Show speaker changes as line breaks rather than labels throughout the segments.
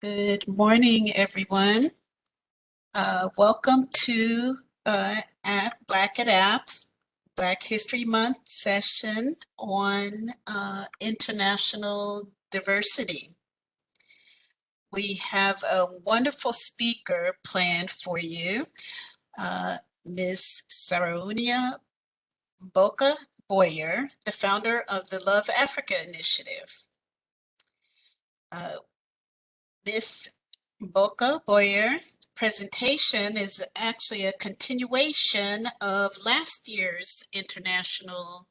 Good morning, everyone. Welcome to Black at Apps, Black History Month session on international diversity. We have a wonderful speaker planned for you, Ms. Saraounia Mboka-Boyer, the founder of the Love Africa Initiative. Ms. Mboka-Boyer presentation is actually a continuation of last year's International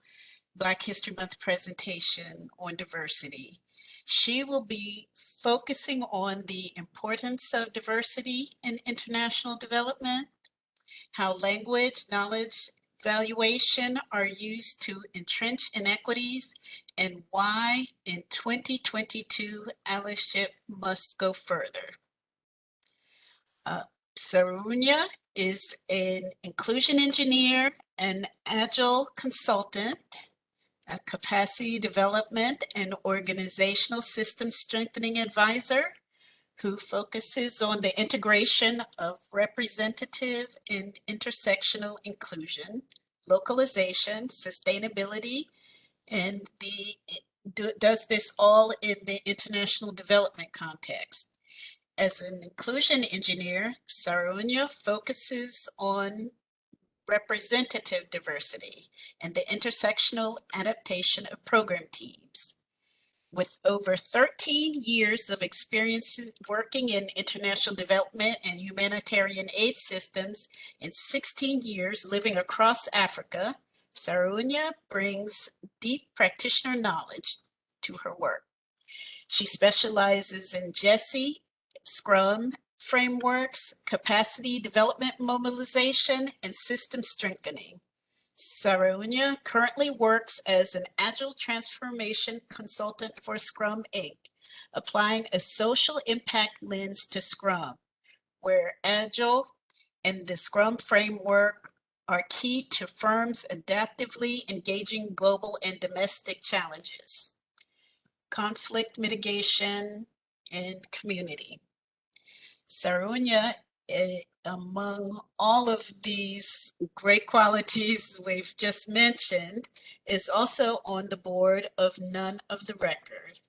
Black History Month presentation on diversity. She will be focusing on the importance of diversity in international development, how language, knowledge, valuation are used to entrench inequities, and why in 2022 allyship must go further. Saraounia is an inclusion engineer, an agile consultant, a capacity development and organizational system strengthening advisor who focuses on the integration of representative and intersectional inclusion, localization, sustainability, and does this all in the international development context. As an inclusion engineer, Saraounia focuses on representative diversity and the intersectional adaptation of program teams. With over 13 years of experience working in international development and humanitarian aid systems and 16 years living across Africa, Saraounia brings deep practitioner knowledge to her work. She specializes in GESI, Scrum frameworks, capacity development mobilization, and system strengthening. Saraounia currently works as an agile transformation consultant for Scrum Inc., applying a social impact lens to Scrum, where agile and the Scrum framework are key to firms adaptively engaging global and domestic challenges, conflict mitigation, and community. Saraounia, among all of these great qualities we've just mentioned, is also on the board of None of the Record.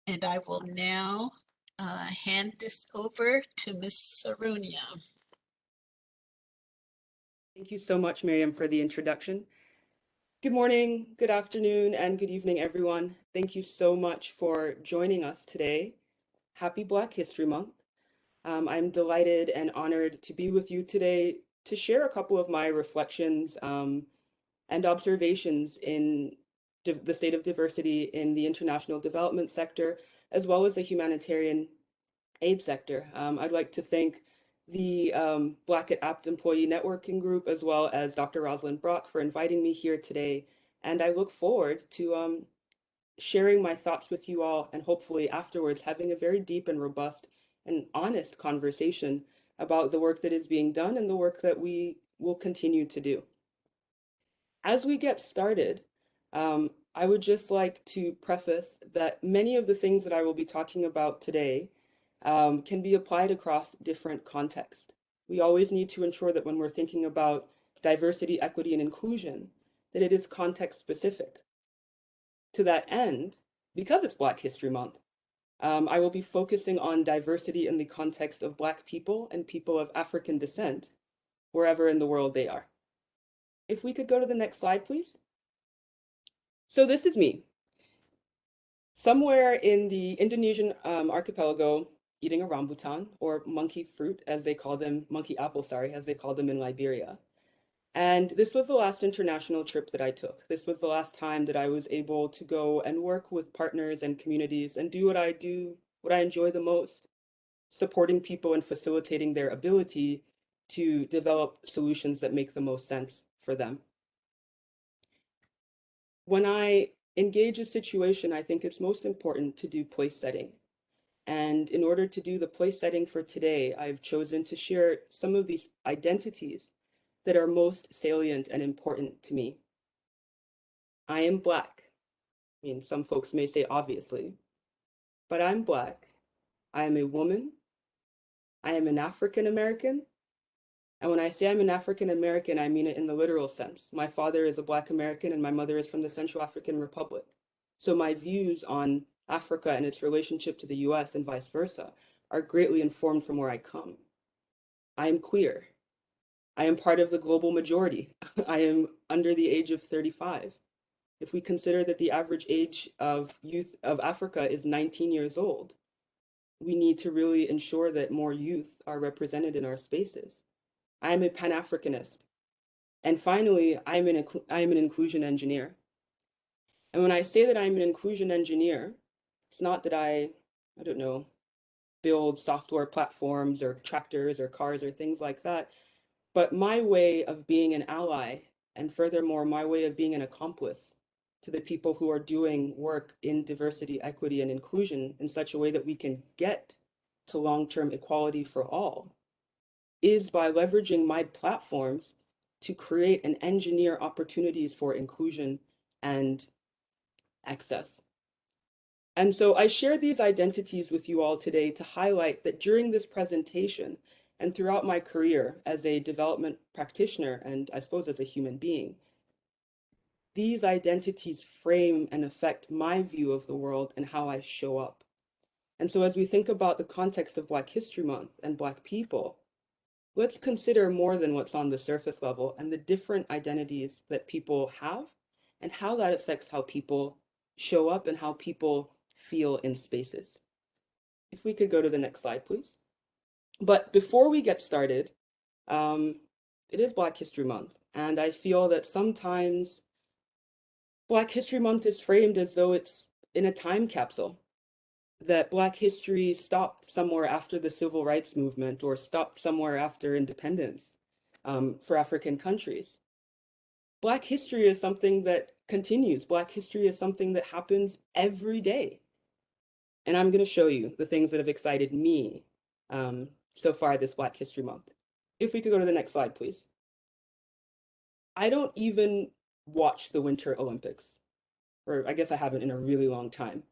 And I will now hand this over to Ms. Saraounia.
Thank you so much, Miriam, for the introduction. Good morning, good afternoon, and good evening, everyone. Thank you so much for joining us today. Happy Black History Month. I'm delighted and honored to be with you today to share a couple of my reflections and observations in the state of diversity in the international development sector, as well as the humanitarian aid sector. I'd like to thank the Black at Apt Employee Networking Group, as well as Dr. Rosalind Brock for inviting me here today. And I look forward to sharing my thoughts with you all, and hopefully afterwards having a very deep and robust and honest conversation about the work that is being done and the work that we will continue to do. As we get started, I would just like to preface that many of the things that I will be talking about today can be applied across different contexts. We always need to ensure that when we're thinking about diversity, equity, and inclusion, that it is context specific. To that end, because it's Black History Month, I will be focusing on diversity in the context of Black people and people of African descent, wherever in the world they are. If we could go to the next slide, please. So this is me, somewhere in the Indonesian archipelago, eating a rambutan, or monkey fruit, as they call them, monkey apple, sorry, as they call them in Liberia. And this was the last international trip that I took. This was the last time that I was able to go and work with partners and communities and do, what I enjoy the most, supporting people and facilitating their ability to develop solutions that make the most sense for them. When I engage a situation, I think it's most important to do place setting. And in order to do the place setting for today, I've chosen to share some of these identities that are most salient and important to me. I am Black. I mean, some folks may say obviously, but I'm Black I am a woman. I am an African American. And when I say I'm an African American, I mean it in the literal sense. My father is a Black American and my mother is from the Central African Republic. So my views on Africa and its relationship to the US and vice versa are greatly informed from where I come. I am queer. I am part of the global majority. I am under the age of 35. If we consider that the average age of youth of Africa is 19 years old, we need to really ensure that more youth are represented in our spaces. I am a Pan-Africanist. And finally, I am an inclusion engineer. And when I say that I'm an inclusion engineer, it's not that I don't know, build software platforms or tractors or cars or things like that, but my way of being an ally, and furthermore, my way of being an accomplice to the people who are doing work in diversity, equity, and inclusion in such a way that we can get to long-term equality for all, is by leveraging my platforms to create and engineer opportunities for inclusion and access. And so I share these identities with you all today to highlight that during this presentation and throughout my career as a development practitioner and I suppose as a human being, these identities frame and affect my view of the world and how I show up. And so as we think about the context of Black History Month and Black people, let's consider more than what's on the surface level and the different identities that people have and how that affects how people show up and how people feel in spaces. If we could go to the next slide, please. But before we get started, it is Black History Month, and I feel that sometimes Black History Month is framed as though it's in a time capsule, that Black history stopped somewhere after the civil rights movement or stopped somewhere after independence for African countries. Black history is something that continues. Black history is something that happens every day. And I'm going to show you the things that have excited me so far this Black History Month. If we could go to the next slide, please. I don't even watch the Winter Olympics, or I guess I haven't in a really long time.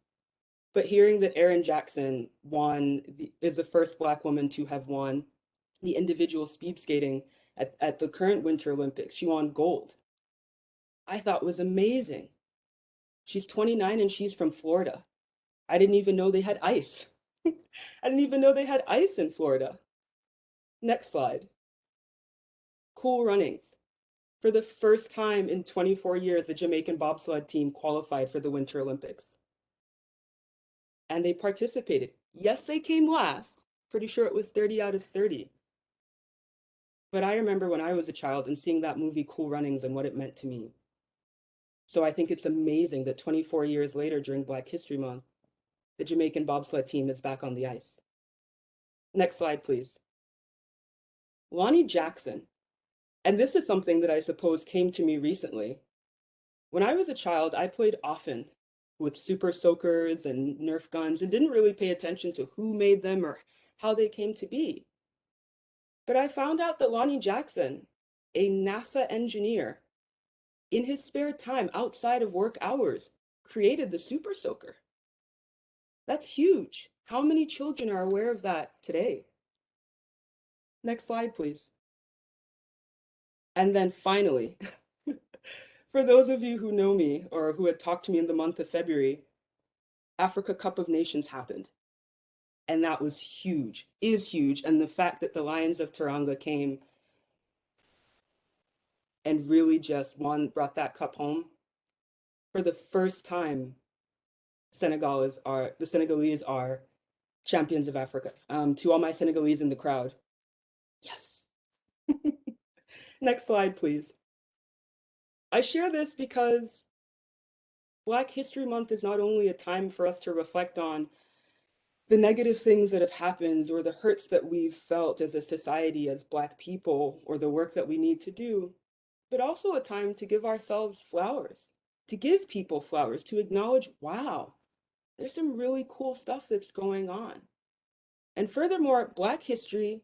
But hearing that Erin Jackson is the first Black woman to have won the individual speed skating at the current Winter Olympics, she won gold, I thought was amazing. She's 29 and she's from Florida. I didn't even know they had ice. I didn't even know they had ice in Florida. Next slide. Cool runnings. For the first time in 24 years, the Jamaican bobsled team qualified for the Winter Olympics. And they participated. Yes, they came last. Pretty sure it was 30 out of 30. But I remember when I was a child and seeing that movie Cool Runnings and what it meant to me. So I think it's amazing that 24 years later during Black History Month, the Jamaican bobsled team is back on the ice. Next slide, please. Lonnie Jackson. And this is something that I suppose came to me recently. When I was a child, I played often with super soakers and Nerf guns and didn't really pay attention to who made them or how they came to be. But I found out that Lonnie Jackson, a NASA engineer, in his spare time outside of work hours, created the super soaker. That's huge. How many children are aware of that today? Next slide, please. And then finally, for those of you who know me or who had talked to me in the month of February, Africa Cup of Nations happened. And that was huge, is huge. And the fact that the Lions of Teranga came and really just brought that cup home. For the first time, the Senegalese are champions of Africa. To all my Senegalese in the crowd, yes. Next slide, please. I share this because Black History Month is not only a time for us to reflect on the negative things that have happened or the hurts that we've felt as a society, as Black people, or the work that we need to do, but also a time to give ourselves flowers, to give people flowers, to acknowledge, wow, there's some really cool stuff that's going on. And furthermore, Black history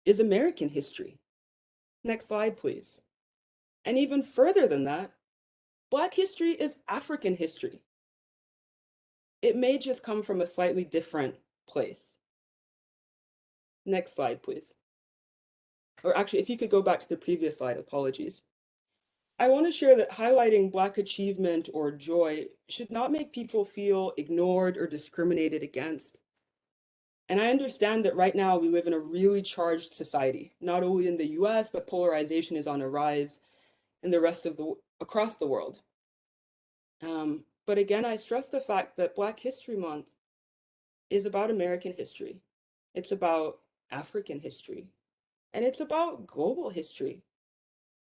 is American history. Next slide, please. And even further than that, Black history is African history. It may just come from a slightly different place, Next slide, please. Or actually, if you could go back to the previous slide, apologies. I want to share that highlighting Black achievement or joy should not make people feel ignored or discriminated against. And I understand that right now we live in a really charged society, not only in the US, but polarization is on a rise in the rest of across the world. But again, I stress the fact that Black History Month is about American history. It's about African history, and it's about global history.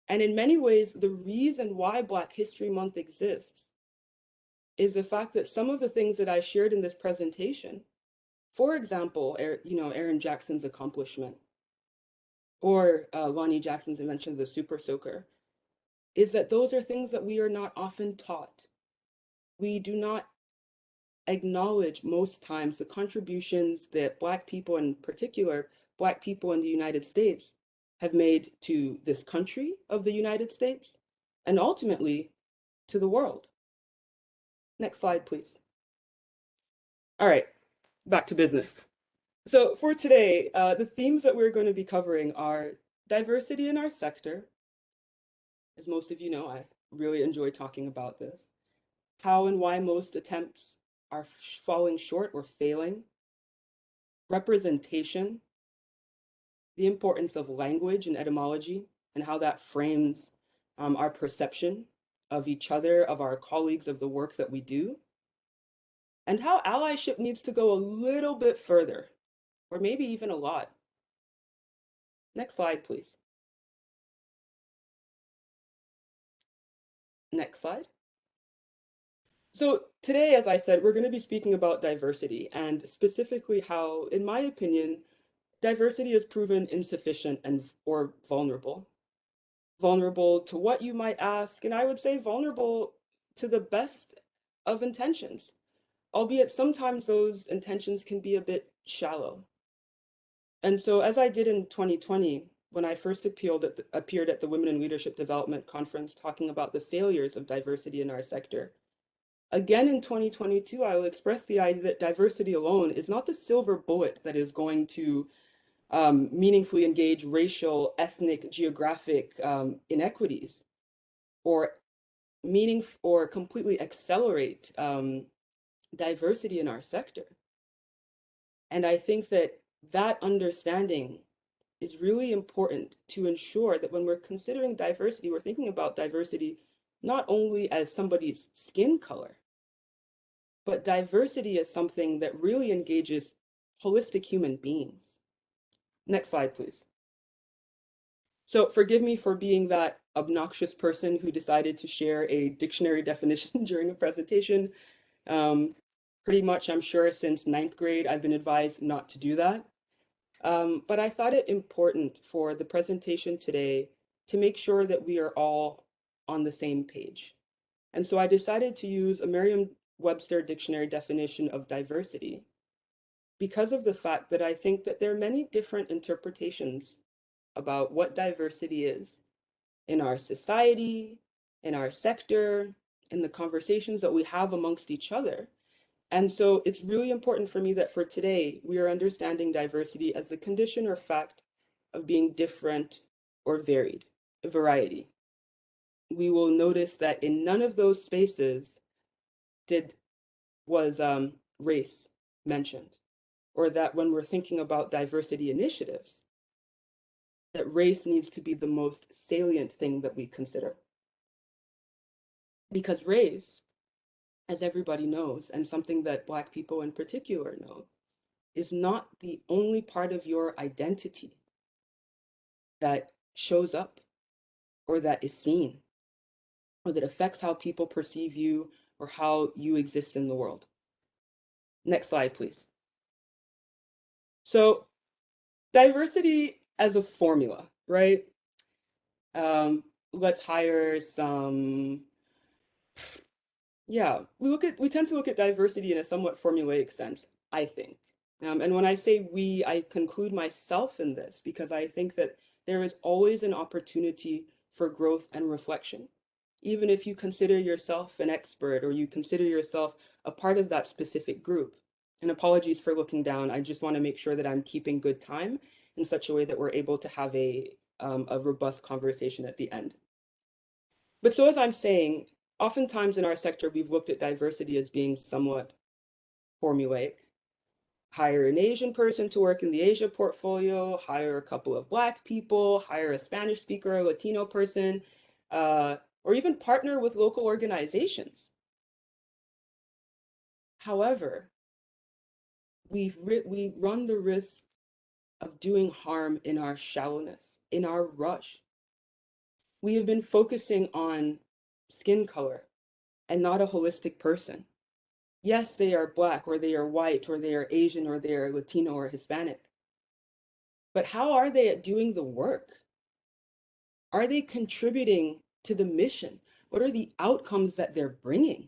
And in many ways, the reason why Black History Month exists is the fact that some of the things that I shared in this presentation, for example, Aaron Jackson's accomplishment, or Lonnie Jackson's invention of the super soaker, is that those are things that we are not often taught. We do not acknowledge most times the contributions that Black people, in particular, Black people in the United States, have made to this country of the United States, and ultimately to the world. Next slide, please. All right, back to business. So for today, the themes that we're going to be covering are diversity in our sector. As most of you know, I really enjoy talking about this. How and why most attempts are falling short or failing. Representation, the importance of language and etymology, and how that frames our perception of each other, of our colleagues, of the work that we do. And how allyship needs to go a little bit further, or maybe even a lot. Next slide, please. Next slide. So today, as I said, we're going to be speaking about diversity, and specifically how, in my opinion, diversity is proven insufficient or vulnerable. Vulnerable to what, you might ask, and I would say vulnerable to the best of intentions, albeit sometimes those intentions can be a bit shallow. And so as I did in 2020, when I first appeared at the Women in Leadership Development Conference talking about the failures of diversity in our sector, again in 2022, I will express the idea that diversity alone is not the silver bullet that is going to meaningfully engage racial, ethnic, geographic inequities, or completely accelerate diversity in our sector. And I think that that understanding is really important to ensure that when we're considering diversity, we're thinking about diversity not only as somebody's skin color, but diversity as something that really engages holistic human beings. Next slide, please. So forgive me for being that obnoxious person who decided to share a dictionary definition during a presentation. Pretty much, I'm sure since 9th grade, I've been advised not to do that. But I thought it important for the presentation today to make sure that we are all on the same page. And so I decided to use a Merriam-Webster dictionary definition of diversity because of the fact that I think that there are many different interpretations about what diversity is in our society, in our sector, in the conversations that we have amongst each other. And so it's really important for me that for today, we are understanding diversity as the condition or fact of being different or varied, a variety. We will notice that in none of those spaces was race mentioned, or that when we're thinking about diversity initiatives, that race needs to be the most salient thing that we consider. Because race, as everybody knows, and something that Black people in particular know, is not the only part of your identity that shows up or that is seen or that affects how people perceive you or how you exist in the world. Next slide, please. So diversity as a formula, right? Let's hire some, we tend to look at diversity in a somewhat formulaic sense, I think. And when I say we, I conclude myself in this because I think that there is always an opportunity for growth and reflection. Even if you consider yourself an expert or you consider yourself a part of that specific group, And apologies for looking down. I just want to make sure that I'm keeping good time in such a way that we're able to have a robust conversation at the end. But so as I'm saying, oftentimes in our sector, we've looked at diversity as being somewhat formulaic. Hire an Asian person to work in the Asia portfolio, hire a couple of Black people, hire a Spanish speaker, a Latino person, or even partner with local organizations. However, we run the risk of doing harm in our shallowness, in our rush. We have been focusing on skin color and not a holistic person. Yes, they are Black, or they are white, or they are Asian, or they are Latino or Hispanic. But how are they at doing the work? Are they contributing to the mission? What are the outcomes that they're bringing?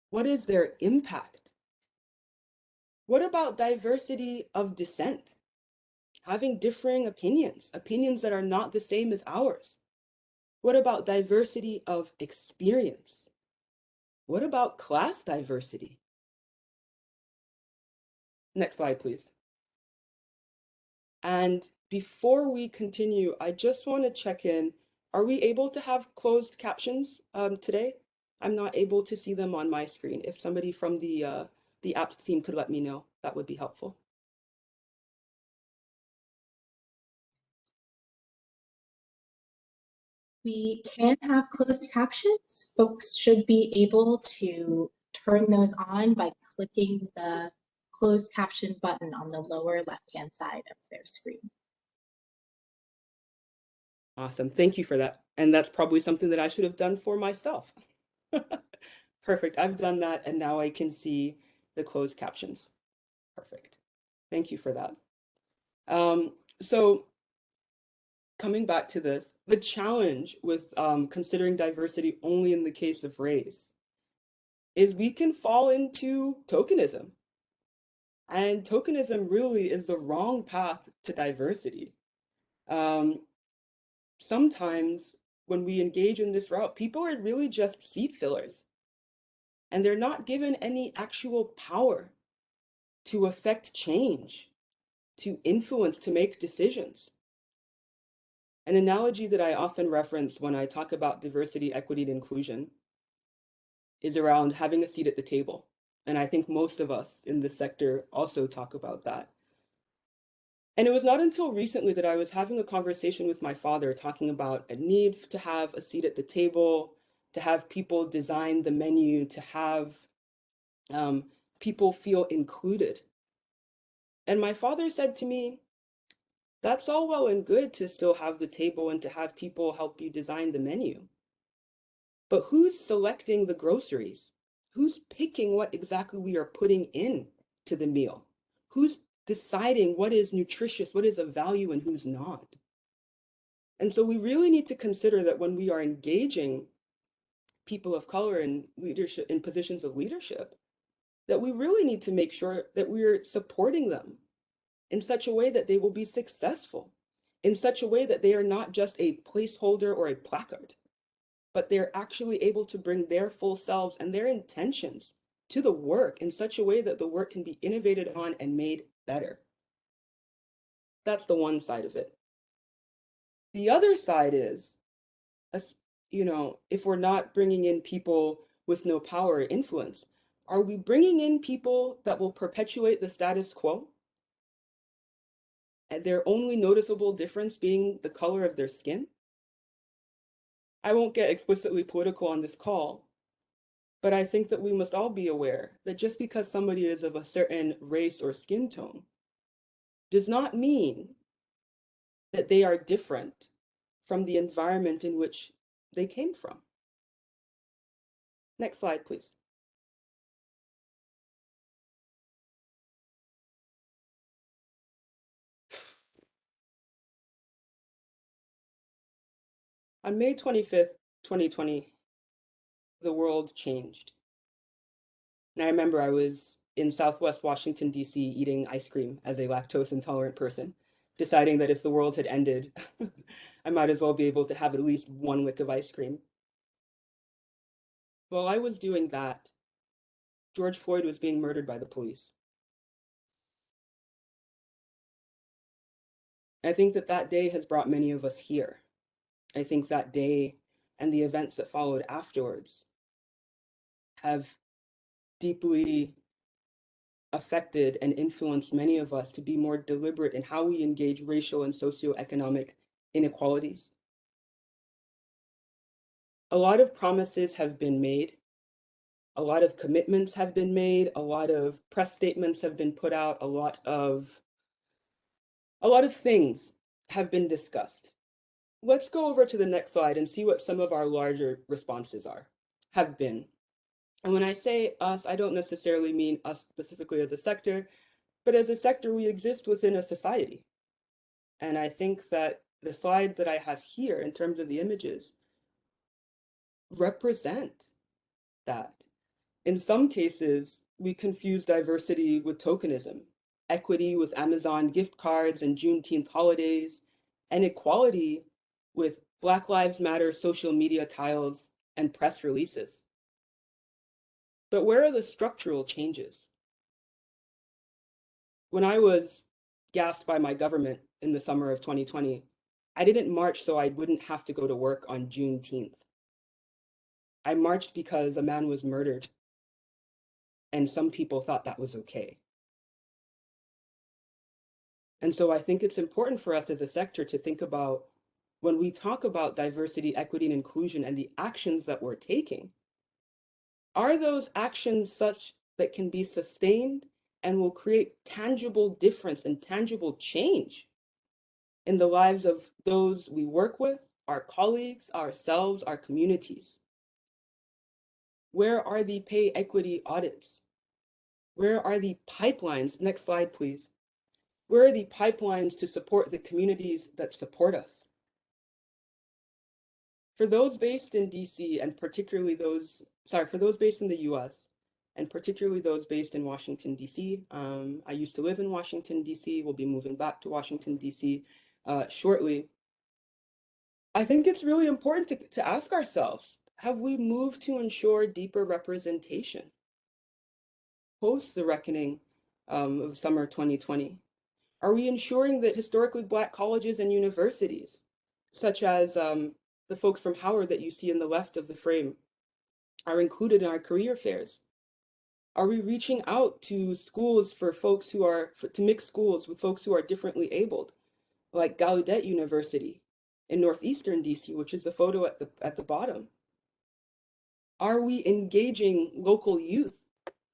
What is their impact? What about diversity of dissent? Having differing opinions, opinions that are not the same as ours. What about diversity of experience? What about class diversity? Next slide, please. And before we continue, I just want to check in. Are we able to have closed captions today? I'm not able to see them on my screen. If somebody from the apps team could let me know, that would be helpful.
We can have closed captions. Folks should be able to turn those on by clicking the closed caption button on the lower left-hand side of their screen.
Awesome, thank you for that. And that's probably something that I should have done for myself. Perfect, I've done that and now I can see the closed captions. Perfect, thank you for that. So coming back to this, the challenge with considering diversity only in the case of race is we can fall into tokenism. And tokenism really is the wrong path to diversity. Sometimes when we engage in this route, people are really just seat fillers. And they're not given any actual power to affect change, to influence, to make decisions. An analogy that I often reference when I talk about diversity, equity, and inclusion is around having a seat at the table. And I think most of us in this sector also talk about that. And it was not until recently that I was having a conversation with my father talking about a need to have a seat at the table, to have people design the menu, to have people feel included. And my father said to me, that's all well and good to still have the table and to have people help you design the menu. But who's selecting the groceries? Who's picking what exactly we are putting in to the meal? Who's deciding what is nutritious, what is of value, and who's not? And so we really need to consider that when we are engaging people of color in leadership, in positions of leadership, that we really need to make sure that we're supporting them in such a way that they will be successful, in such a way that they are not just a placeholder or a placard, but they're actually able to bring their full selves and their intentions to the work in such a way that the work can be innovated on and made better. That's the one side of it. The other side is, if we're not bringing in people with no power or influence, are we bringing in people that will perpetuate the status quo? And their only noticeable difference being the color of their skin? I won't get explicitly political on this call, but I think that we must all be aware that just because somebody is of a certain race or skin tone does not mean that they are different from the environment in which they came from. Next slide, please. On May 25th, 2020, the world changed. And I remember I was in Southwest Washington, D.C., eating ice cream as a lactose intolerant person, deciding that if the world had ended, I might as well be able to have at least one lick of ice cream. While I was doing that, George Floyd was being murdered by the police. I think that that day has brought many of us here. I think that day and the events that followed afterwards have deeply affected and influenced many of us to be more deliberate in how we engage racial and socioeconomic inequalities. A lot of promises have been made. A lot of commitments have been made. A lot of press statements have been put out. A lot of things have been discussed. Let's go over to the next slide and see what some of our larger responses have been. And when I say us, I don't necessarily mean us specifically as a sector, but as a sector, we exist within a society. And I think that the slide that I have here in terms of the images represent that. In some cases, we confuse diversity with tokenism, equity with Amazon gift cards and Juneteenth holidays, and equality with Black Lives Matter social media tiles and press releases. But where are the structural changes? When I was gassed by my government in the summer of 2020, I didn't march so I wouldn't have to go to work on Juneteenth. I marched because a man was murdered, and some people thought that was okay. And so I think it's important for us as a sector to think about, when we talk about diversity, equity, and inclusion and the actions that we're taking, are those actions such that can be sustained and will create tangible difference and tangible change in the lives of those we work with, our colleagues, ourselves, our communities? Where are the pay equity audits? Where are the pipelines? Next slide, please. Where are the pipelines to support the communities that support us? For those based in DC and particularly for those based in the US and particularly those based in Washington, DC, I used to live in Washington, DC, we'll be moving back to Washington, DC shortly. I think it's really important to ask ourselves, have we moved to ensure deeper representation post the reckoning of summer 2020? Are we ensuring that historically Black colleges and universities, such as the folks from Howard that you see in the left of the frame, are included in our career fairs? Are we reaching out to schools for folks to mix schools with folks who are differently abled, like Gallaudet University in Northeastern DC, which is the photo at the bottom? Are we engaging local youth?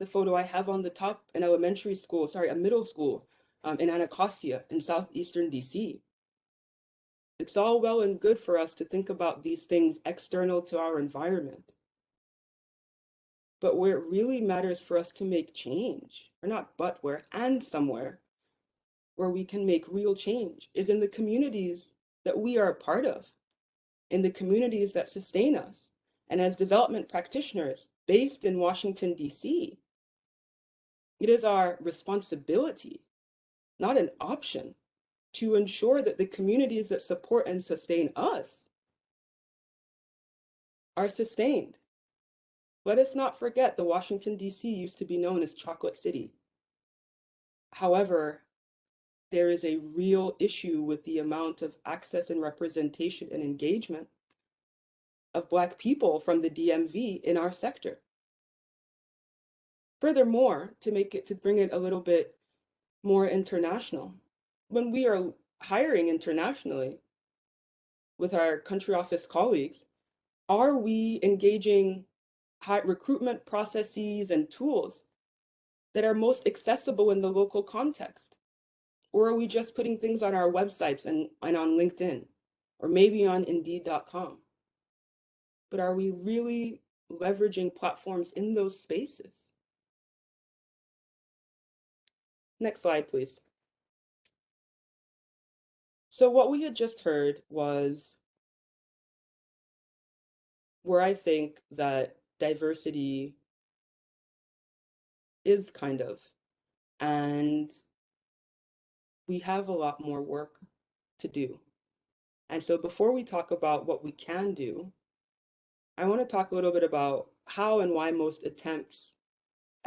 The photo I have on the top, a middle school in Anacostia in Southeastern DC. It's all well and good for us to think about these things external to our environment. But where it really matters for us to make change, or not but where, and somewhere, where we can make real change is in the communities that we are a part of, in the communities that sustain us. And as development practitioners based in Washington, DC, it is our responsibility, not an option, to ensure that the communities that support and sustain us are sustained. Let us not forget that Washington, D.C. used to be known as Chocolate City. However, there is a real issue with the amount of access and representation and engagement of Black people from the DMV in our sector. Furthermore, to bring it a little bit more international, when we are hiring internationally with our country office colleagues, are we engaging recruitment processes and tools that are most accessible in the local context? Or are we just putting things on our websites and on LinkedIn, or maybe on Indeed.com? But are we really leveraging platforms in those spaces? Next slide, please. So what we had just heard was where I think that diversity is and we have a lot more work to do. And so before we talk about what we can do, I want to talk a little bit about how and why most attempts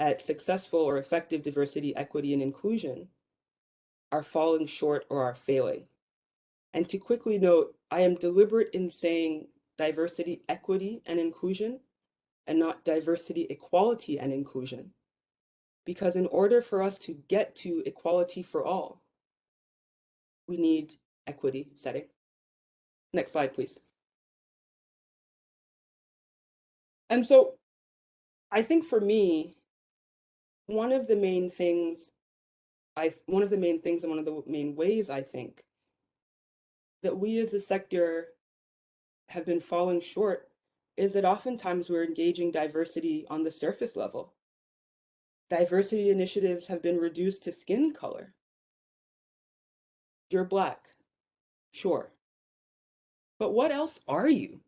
at successful or effective diversity, equity, and inclusion are falling short or are failing. And to quickly note, I am deliberate in saying diversity, equity, and inclusion, and not diversity, equality, and inclusion. Because in order for us to get to equality for all, we need equity setting. Next slide, please. And so I think for me, one of the main things and one of the main ways I think that we as a sector have been falling short is that oftentimes we're engaging diversity on the surface level. Diversity initiatives have been reduced to skin color. You're Black, sure. But what else are you?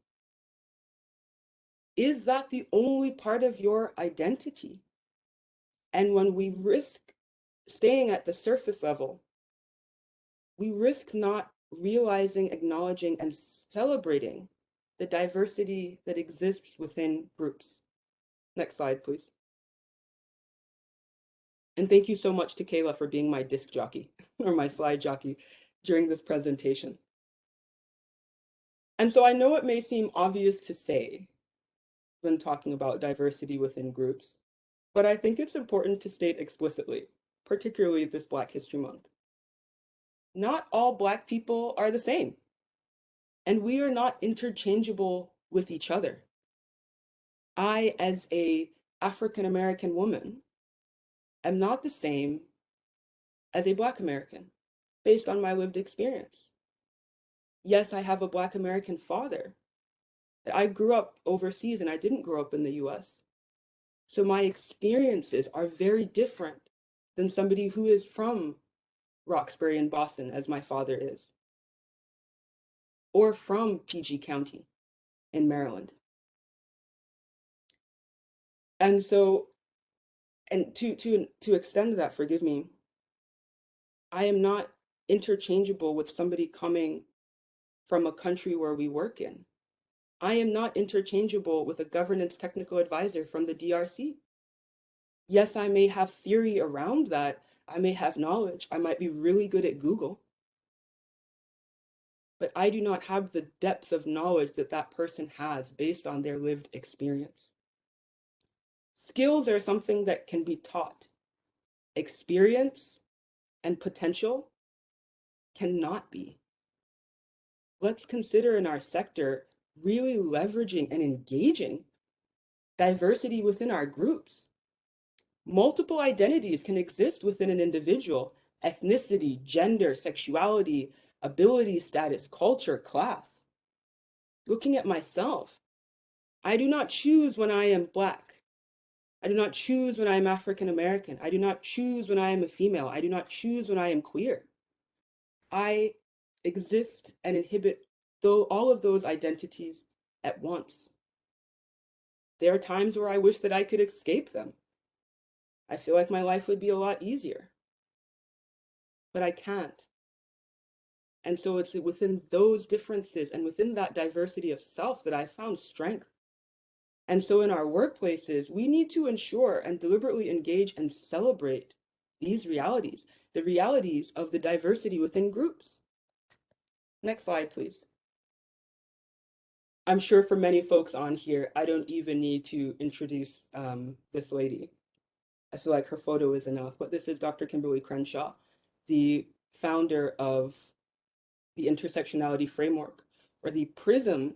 Is that the only part of your identity? And when we risk staying at the surface level, we risk not realizing, acknowledging, and celebrating the diversity that exists within groups. Next slide, please. And thank you so much to Kayla for being my disc jockey or my slide jockey during this presentation. And so I know it may seem obvious to say when talking about diversity within groups, but I think it's important to state explicitly, particularly this Black History Month. Not all Black people are the same, and we are not interchangeable with each other. I, as a African American woman, am not the same as a Black American based on my lived experience. Yes, I have a Black American father. I grew up overseas and I didn't grow up in the US. So my experiences are very different than somebody who is from Roxbury in Boston, as my father is, or from PG County in Maryland. And so, and to extend that, forgive me, I am not interchangeable with somebody coming from a country where we work in. I am not interchangeable with a governance technical advisor from the DRC. Yes, I may have theory around that. I may have knowledge. I might be really good at Google. But I do not have the depth of knowledge that that person has based on their lived experience. Skills are something that can be taught. Experience and potential cannot be. Let's consider in our sector really leveraging and engaging diversity within our groups. Multiple identities can exist within an individual: ethnicity, gender, sexuality, ability status, culture, class. Looking at myself, I do not choose when I am Black. I do not choose when I am African American. I do not choose when I am a female. I do not choose when I am queer. I exist and inhibit all of those identities at once. There are times where I wish that I could escape them. I feel like my life would be a lot easier, but I can't. And so it's within those differences and within that diversity of self that I found strength. And so in our workplaces, we need to ensure and deliberately engage and celebrate these realities, the realities of the diversity within groups. Next slide, please. I'm sure for many folks on here, I don't even need to introduce this lady. I feel like her photo is enough, but this is Dr. Kimberly Crenshaw, the founder of the Intersectionality Framework, or the Prism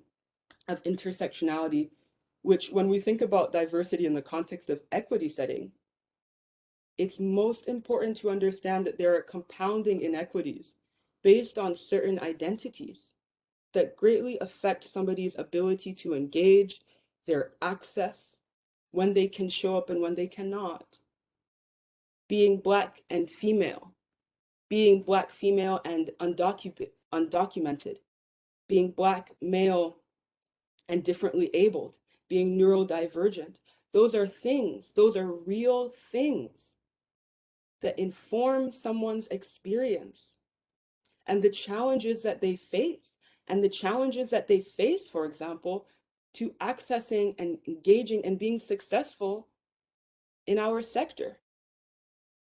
of Intersectionality, which when we think about diversity in the context of equity setting, it's most important to understand that there are compounding inequities based on certain identities that greatly affect somebody's ability to engage, their access, when they can show up and when they cannot. Being Black and female, being Black female and undocumented, being Black male and differently abled, being neurodivergent. Those are things, those are real things that inform someone's experience and the challenges that they face. And the challenges that they face, for example, to accessing and engaging and being successful in our sector.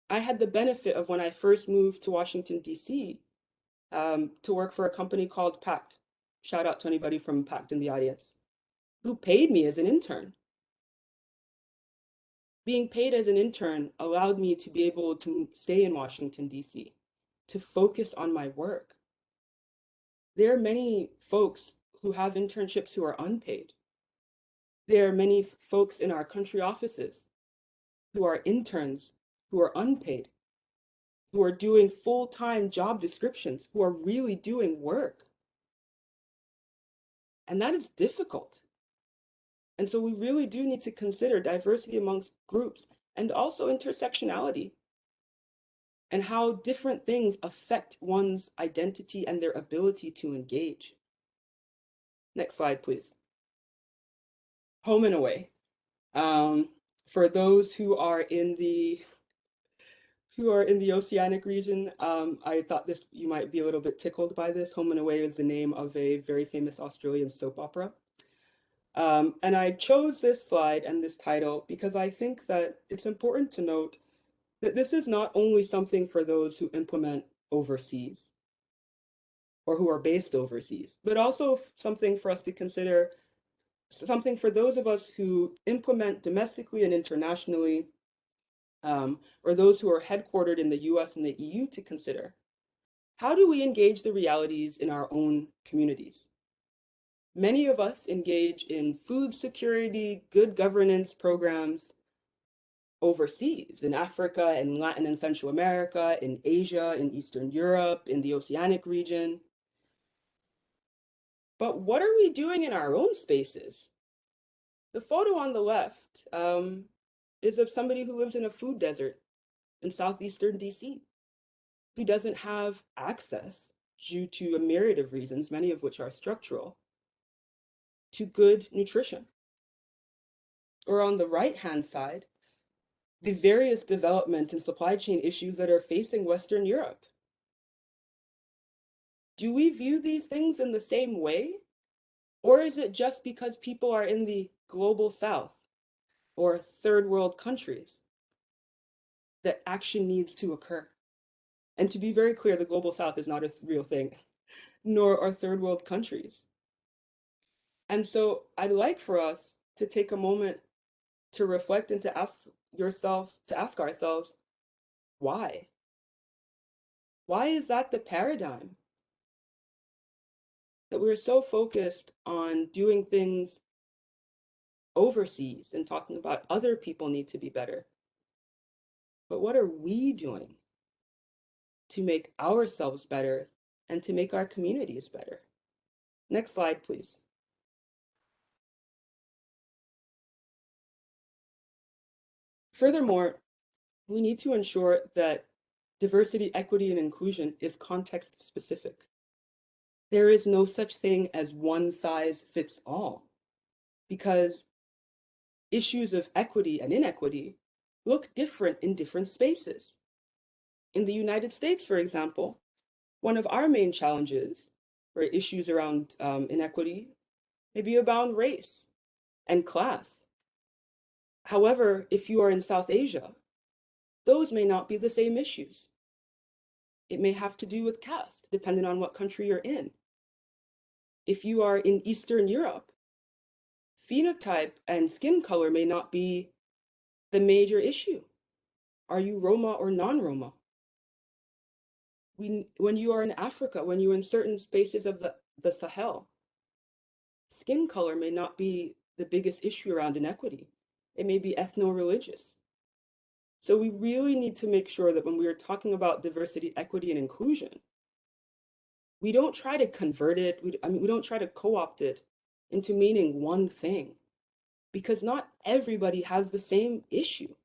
I had the benefit of, when I first moved to Washington, D.C., to work for a company called Pact. Shout out to anybody from Pact in the audience, who paid me as an intern. Being paid as an intern allowed me to be able to stay in Washington, D.C., to focus on my work. There are many folks who have internships who are unpaid. There are many folks in our country offices who are interns who are unpaid, who are doing full-time job descriptions, who are really doing work. And that is difficult. And so we really do need to consider diversity amongst groups and also intersectionality and how different things affect one's identity and their ability to engage. Next slide, please. Home and away. For those who are in the oceanic region, I thought you might be a little bit tickled by this. Home and Away is the name of a very famous Australian soap opera. And I chose this slide and this title because I think that it's important to note that this is not only something for those who implement overseas or who are based overseas, but also something for us to consider, something for those of us who implement domestically and internationally, or those who are headquartered in the US and the EU to consider. How do we engage the realities in our own communities? Many of us engage in food security, good governance programs overseas, in Africa, in Latin and Central America, in Asia, in Eastern Europe, in the oceanic region. But what are we doing in our own spaces? The photo on the left is of somebody who lives in a food desert in southeastern DC, who doesn't have access, due to a myriad of reasons, many of which are structural, to good nutrition. Or on the right-hand side, the various development and supply chain issues that are facing Western Europe. Do we view these things in the same way? Or is it just because people are in the global south or third world countries that action needs to occur? And to be very clear, the global south is not a real thing, nor are third world countries. And so I'd like for us to take a moment to reflect and to ask ourselves, why? Why is that the paradigm? That we're so focused on doing things overseas and talking about other people need to be better. But what are we doing to make ourselves better and to make our communities better? Next slide, please. Furthermore, we need to ensure that diversity, equity, and inclusion is context specific. There is no such thing as one size fits all, because issues of equity and inequity look different in different spaces. In the United States, for example, one of our main challenges or issues around inequity may be around race and class. However, if you are in South Asia, those may not be the same issues. It may have to do with caste, depending on what country you're in. If you are in Eastern Europe, phenotype and skin color may not be the major issue. Are you Roma or non-Roma? When you are in Africa, when you're in certain spaces of the Sahel, skin color may not be the biggest issue around inequity. It may be ethno-religious. So we really need to make sure that when we are talking about diversity, equity, and inclusion, we don't try to convert it, we don't try to co-opt it into meaning one thing, because not everybody has the same issue.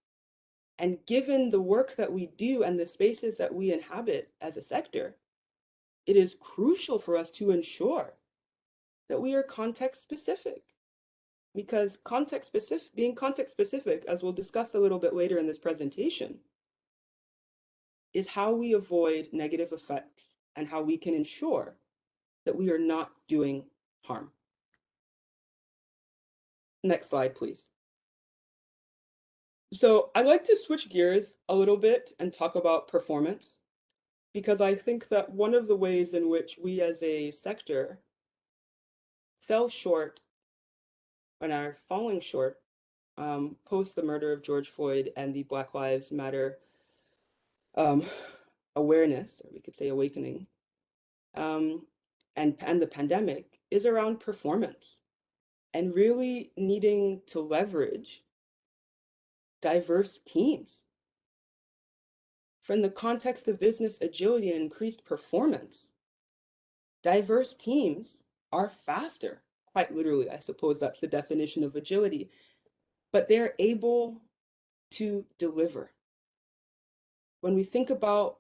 And given the work that we do and the spaces that we inhabit as a sector, it is crucial for us to ensure that we are context specific. Because being context specific, as we'll discuss a little bit later in this presentation, is how we avoid negative effects and how we can ensure that we are not doing harm. Next slide, please. So I'd like to switch gears a little bit and talk about performance, because I think that one of the ways in which we as a sector fell short and are falling short post the murder of George Floyd and the Black Lives Matter um, awareness, or we could say awakening, um, and the pandemic is around performance and really needing to leverage diverse teams. From the context of business agility and increased performance, diverse teams are faster. Quite literally, I suppose that's the definition of agility, but they're able to deliver. When we think about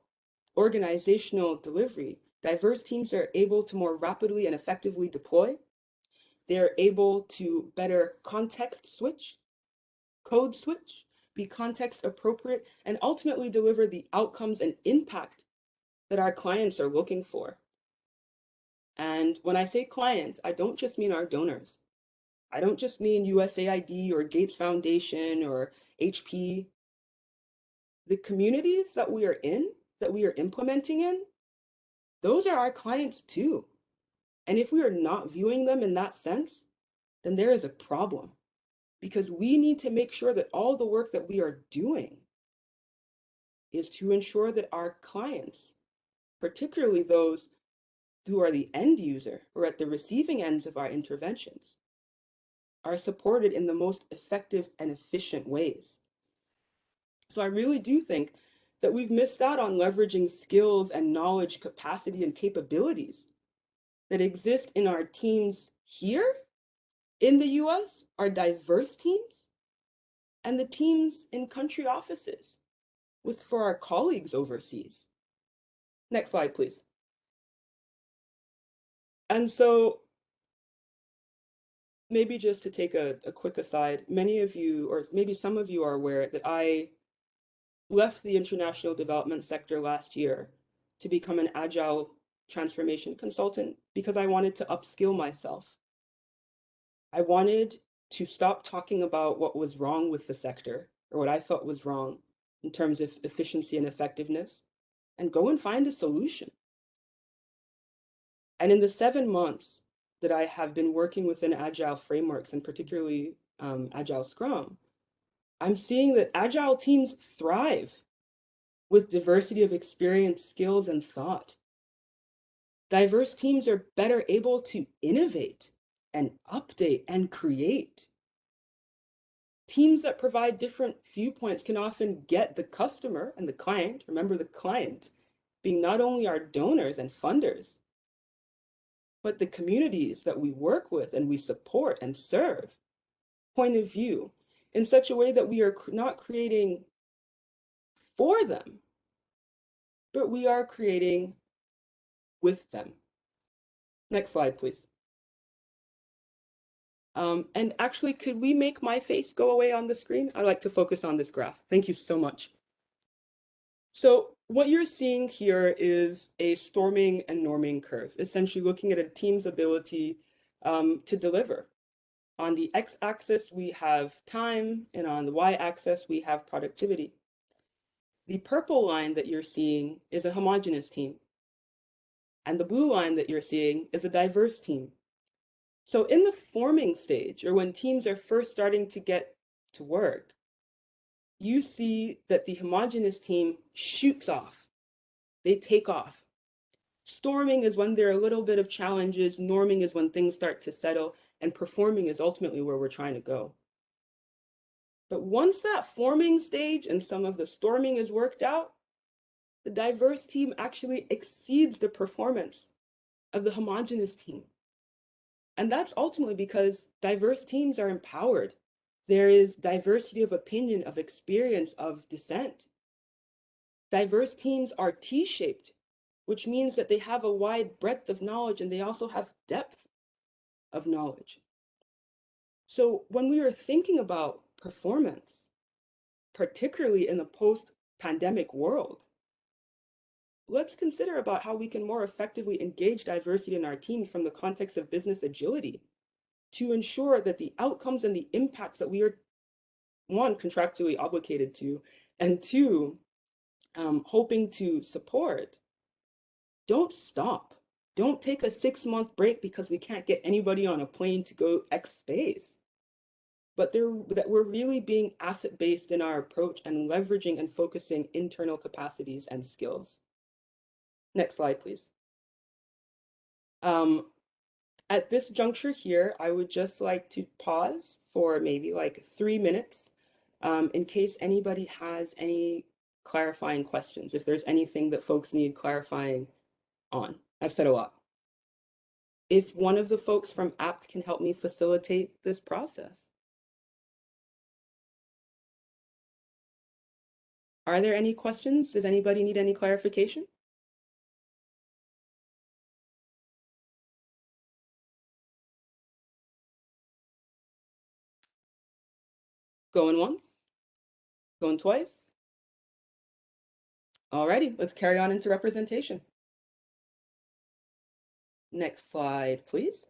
organizational delivery, diverse teams are able to more rapidly and effectively deploy. They're able to better context switch, code switch, be context appropriate, and ultimately deliver the outcomes and impact that our clients are looking for. And when I say client, I don't just mean our donors. I don't just mean USAID or Gates Foundation or HP. The communities that we are in, that we are implementing in, those are our clients too. And if we are not viewing them in that sense, then there is a problem, because we need to make sure that all the work that we are doing is to ensure that our clients, particularly those who are the end user or at the receiving ends of our interventions, are supported in the most effective and efficient ways. So I really do think that we've missed out on leveraging skills and knowledge, capacity, and capabilities that exist in our teams here in the US, our diverse teams, and the teams in country offices for our colleagues overseas. Next slide, please. And so maybe just to take a quick aside, many of you, or maybe some of you, are aware that I left the international development sector last year to become an agile transformation consultant because I wanted to upskill myself. I wanted to stop talking about what was wrong with the sector, or what I thought was wrong in terms of efficiency and effectiveness, and go and find a solution. And in the 7 months that I have been working within agile frameworks, and particularly agile Scrum, I'm seeing that agile teams thrive with diversity of experience, skills, and thought. Diverse teams are better able to innovate and update and create. Teams that provide different viewpoints can often get the customer and the client, remember the client, being not only our donors and funders, but the communities that we work with and we support and serve, point of view in such a way that we are not creating for them, but we are creating with them. Next slide, please. And actually, could we make my face go away on the screen? I like to focus on this graph. Thank you so much. So what you're seeing here is a storming and norming curve, essentially looking at a team's ability to deliver. On the x-axis, we have time, and on the y-axis, we have productivity. The purple line that you're seeing is a homogeneous team, and the blue line that you're seeing is a diverse team. So in the forming stage, or when teams are first starting to get to work, you see that the homogeneous team shoots off. They take off. Storming is when there are a little bit of challenges, norming is when things start to settle, and performing is ultimately where we're trying to go. But once that forming stage and some of the storming is worked out, the diverse team actually exceeds the performance of the homogeneous team. And that's ultimately because diverse teams are empowered. There is diversity of opinion, of experience, of dissent. Diverse teams are T-shaped, which means that they have a wide breadth of knowledge and they also have depth of knowledge. So when we are thinking about performance, particularly in the post-pandemic world, let's consider about how we can more effectively engage diversity in our teams from the context of business agility to ensure that the outcomes and the impacts that we are one, contractually obligated to, and two, hoping to support, don't stop. Don't take a 6-month break because we can't get anybody on a plane to go X space. But that we're really being asset-based in our approach and leveraging and focusing internal capacities and skills. Next slide, please. At this juncture here, I would just like to pause for maybe like 3 minutes in case anybody has any clarifying questions, if there's anything that folks need clarifying on. I've said a lot. If one of the folks from APT can help me facilitate this process. Are there any questions? Does anybody need any clarification? Going once? Going twice? Alrighty, let's carry on into representation. Next slide, please.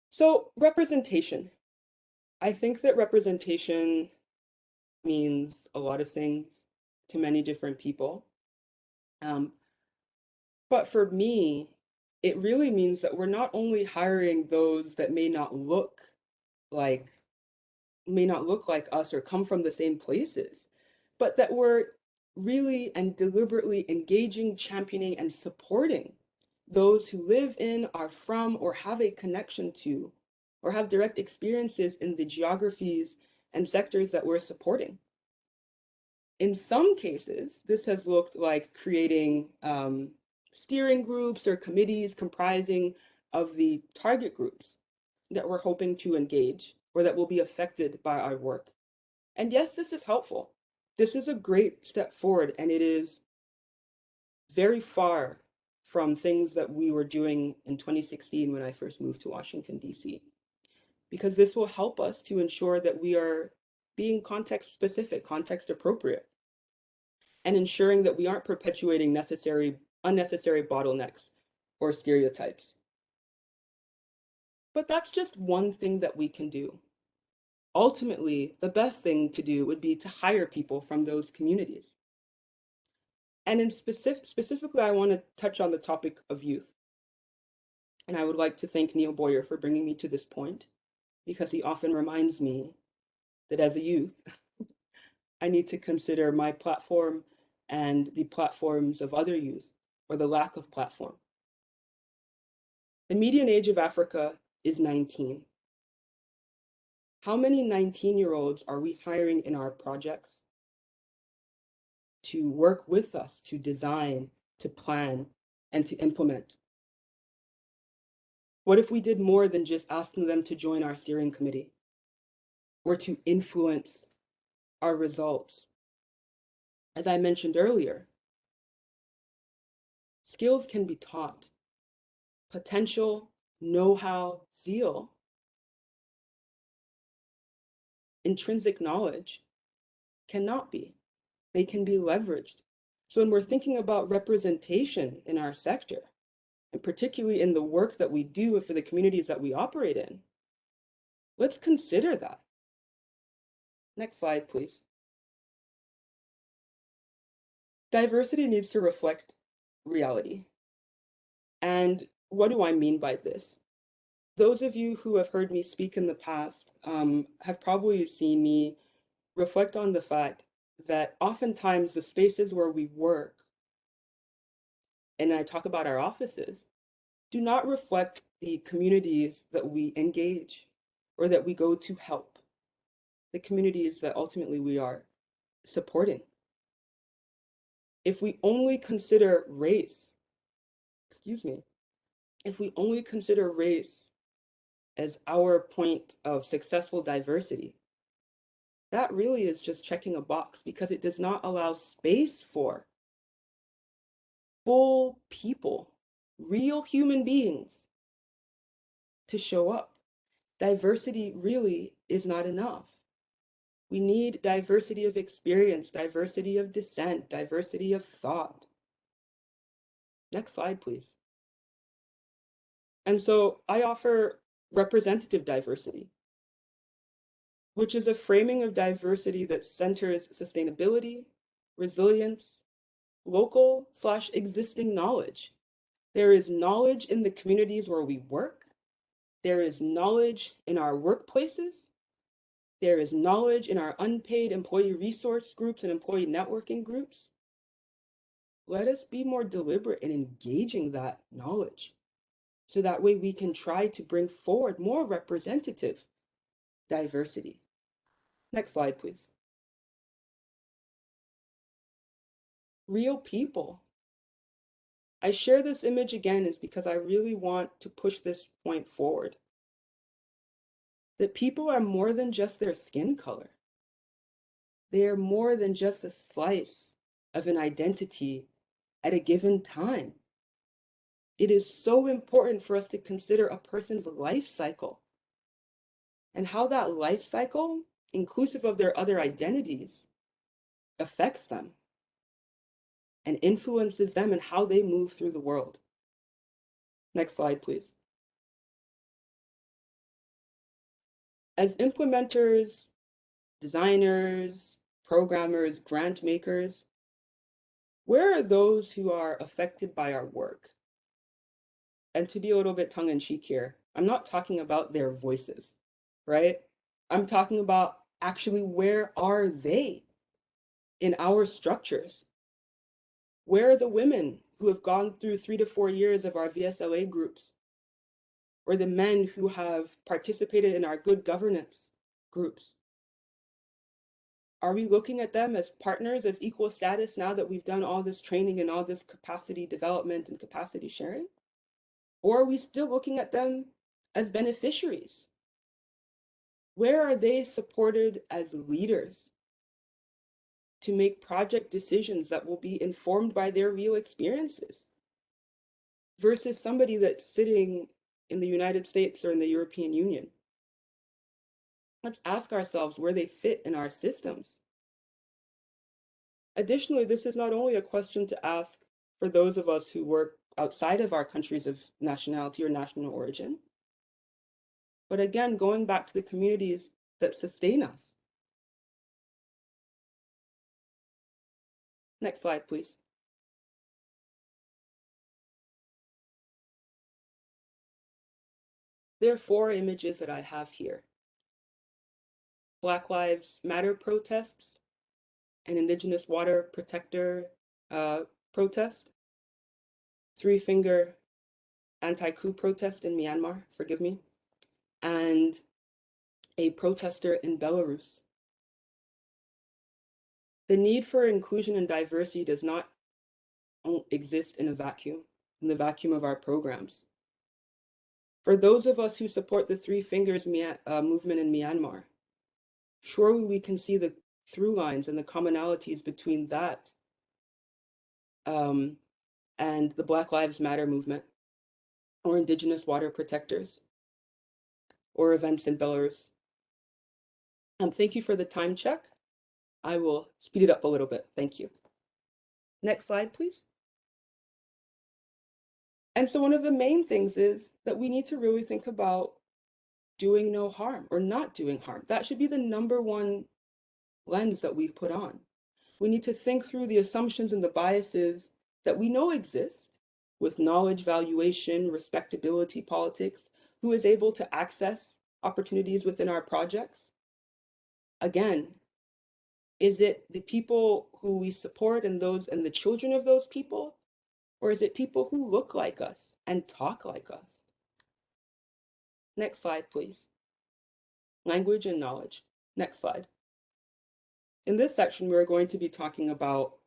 So representation. I think that representation means a lot of things to many different people. But for me, it really means that we're not only hiring those that may not look like us or come from the same places, but that we're really and deliberately engaging, championing, and supporting those who live in, are from, or have a connection to, or have direct experiences in the geographies and sectors that we're supporting. In some cases, this has looked like creating steering groups or committees comprising of the target groups that we're hoping to engage or that will be affected by our work. And yes, this is helpful. This is a great step forward, and it is very far from things that we were doing in 2016 when I first moved to Washington, D.C., because this will help us to ensure that we are being context specific, context appropriate, and ensuring that we aren't perpetuating unnecessary bottlenecks or stereotypes. But that's just one thing that we can do. Ultimately, the best thing to do would be to hire people from those communities. And specifically, I want to touch on the topic of youth. And I would like to thank Neil Boyer for bringing me to this point, because he often reminds me that as a youth, I need to consider my platform and the platforms of other youth, or the lack of platform. The median age of Africa is 19. How many 19-year-olds are we hiring in our projects to work with us, to design, to plan, and to implement? What if we did more than just asking them to join our steering committee or to influence our results? As I mentioned earlier, skills can be taught. Potential, know-how, zeal, intrinsic knowledge cannot be. They can be leveraged. So when we're thinking about representation in our sector, and particularly in the work that we do for the communities that we operate in, let's consider that. Next slide, please. Diversity needs to reflect reality. And what do I mean by this? Those of you who have heard me speak in the past have probably seen me reflect on the fact that oftentimes the spaces where we work, and I talk about our offices, do not reflect the communities that we engage or that we go to help, the communities that ultimately we are supporting. If we only consider race, if we only consider race as our point of successful diversity, that really is just checking a box, because it does not allow space for full people, real human beings, to show up. Diversity really is not enough. We need diversity of experience, diversity of dissent, diversity of thought. Next slide, please. And so I offer representative diversity. which is a framing of diversity that centers sustainability, resilience, local/existing knowledge. There is knowledge in the communities where we work. There is knowledge in our workplaces. There is knowledge in our unpaid employee resource groups and employee networking groups. Let us be more deliberate in engaging that knowledge, so that way we can try to bring forward more representative diversity. Next slide, please. Real people. I share this image again is because I really want to push this point forward. That people are more than just their skin color. They are more than just a slice of an identity at a given time. It is so important for us to consider a person's life cycle and how that life cycle, inclusive of their other identities, affects them and influences them in how they move through the world. Next slide, please. As implementers, designers, programmers, grant makers, where are those who are affected by our work? And to be a little bit tongue-in-cheek here, I'm not talking about their voices, right? I'm talking about actually where are they in our structures? Where are the women who have gone through 3 to 4 years of our VSLA groups? Or the men who have participated in our good governance groups? Are we looking at them as partners of equal status now that we've done all this training and all this capacity development and capacity sharing? Or are we still looking at them as beneficiaries? Where are they supported as leaders to make project decisions that will be informed by their real experiences? Versus somebody that's sitting in the United States or in the European Union. Let's ask ourselves where they fit in our systems. Additionally, this is not only a question to ask for those of us who work outside of our countries of nationality or national origin, but again, going back to the communities that sustain us. Next slide, please. There are 4 images that I have here. Black Lives Matter protests, an Indigenous water protector protest, 3-finger anti-coup protest in Myanmar, forgive me, and a protester in Belarus. The need for inclusion and diversity does not exist in a vacuum, in the vacuum of our programs. For those of us who support the 3 Fingers movement in Myanmar, surely we can see the through lines and the commonalities between that and the Black Lives Matter movement, or Indigenous water protectors, or events in Belarus. Thank you for the time check. I will speed it up a little bit. Thank you. Next slide, please. And so one of the main things is that we need to really think about doing no harm or not doing harm. That should be the #1 lens that we put on. We need to think through the assumptions and the biases that we know exist with knowledge, valuation, respectability politics, who is able to access opportunities within our projects. Again, is it the people who we support and the children of those people? Or is it people who look like us and talk like us? Next slide, please. Language and knowledge. Next slide. In this section, we're going to be talking about